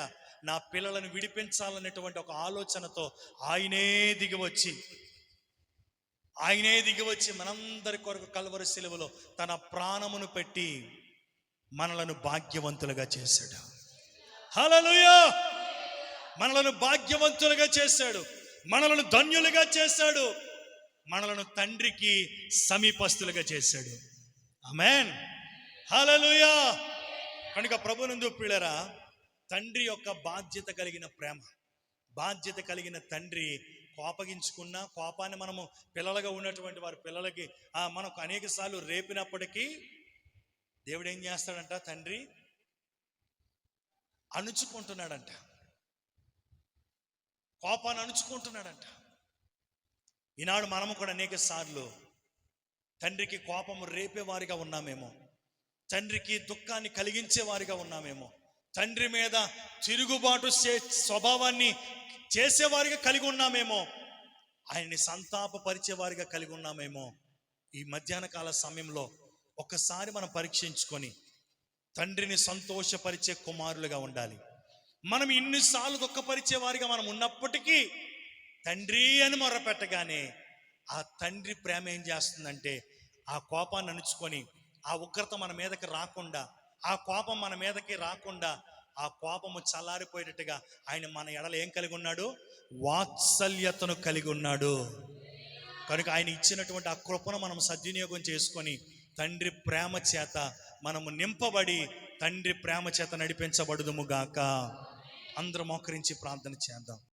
నా పిల్లలను విడిపించాలనేటువంటి ఒక ఆలోచనతో ఆయనే దిగివచ్చి మనందరి కొరకు కల్వరి శిలువలో తన ప్రాణమును పెట్టి మనలను భాగ్యవంతులుగా చేశాడు. హల్లెలూయా! మనలను భాగ్యవంతులుగా చేశాడు, మనలను ధన్యులుగా చేశాడు, మనలను తండ్రికి సమీపస్తులుగా చేశాడు. ఆమేన్, హల్లెలూయా. కనుక ప్రభునందు ప్రియులారా, తండ్రి యొక్క బాధ్యత కలిగిన ప్రేమ, బాధ్యత కలిగిన తండ్రి కోపగించుకున్న కోపాన్ని మనము పిల్లలుగా ఉన్నటువంటి వారి పిల్లలకి మనకు అనేక సార్లు రేపినప్పటికీ దేవుడు ఏం చేస్తాడంట? తండ్రి అణుచుకుంటున్నాడంట, కోపాన్ని అణుచుకుంటున్నాడంట. ఈనాడు మనము కూడా అనేక సార్లు తండ్రికి కోపము రేపేవారిగా ఉన్నామేమో, తండ్రికి దుఃఖాన్ని కలిగించే వారిగా ఉన్నామేమో, తండ్రి మీద తిరుగుబాటు స్వభావాన్ని చేసేవారిగా కలిగి ఉన్నామేమో, ఆయన్ని సంతాపపరిచేవారిగా కలిగి ఉన్నామేమో. ఈ మధ్యాహ్న కాల సమయంలో ఒక్కసారి మనం పరీక్షించుకొని తండ్రిని సంతోషపరిచే కుమారులుగా ఉండాలి. మనం ఇన్నిసార్లు దుఃఖపరిచే వారిగా మనం ఉన్నప్పటికీ తండ్రి అని మొరపెట్టగానే ఆ తండ్రి ప్రేమ ఏం చేస్తుందంటే ఆ కోపాన్ని అణుచుకొని, ఆ ఉగ్రత మన మీదకి రాకుండా, ఆ కోపం మన మీదకి రాకుండా, ఆ కోపము చల్లారిపోయేటట్టుగా ఆయన మన ఎడల ఏం కలిగి ఉన్నాడు? వాత్సల్యతను కలిగి ఉన్నాడు. కనుక ఆయన ఇచ్చినటువంటి ఆ కృపను మనం సద్వినియోగం చేసుకొని తండ్రి ప్రేమ చేత మనము నింపబడి తండ్రి ప్రేమ చేత నడిపించబడుదుము గాక. అందరూ మోకరించి ప్రార్థన చేద్దాం.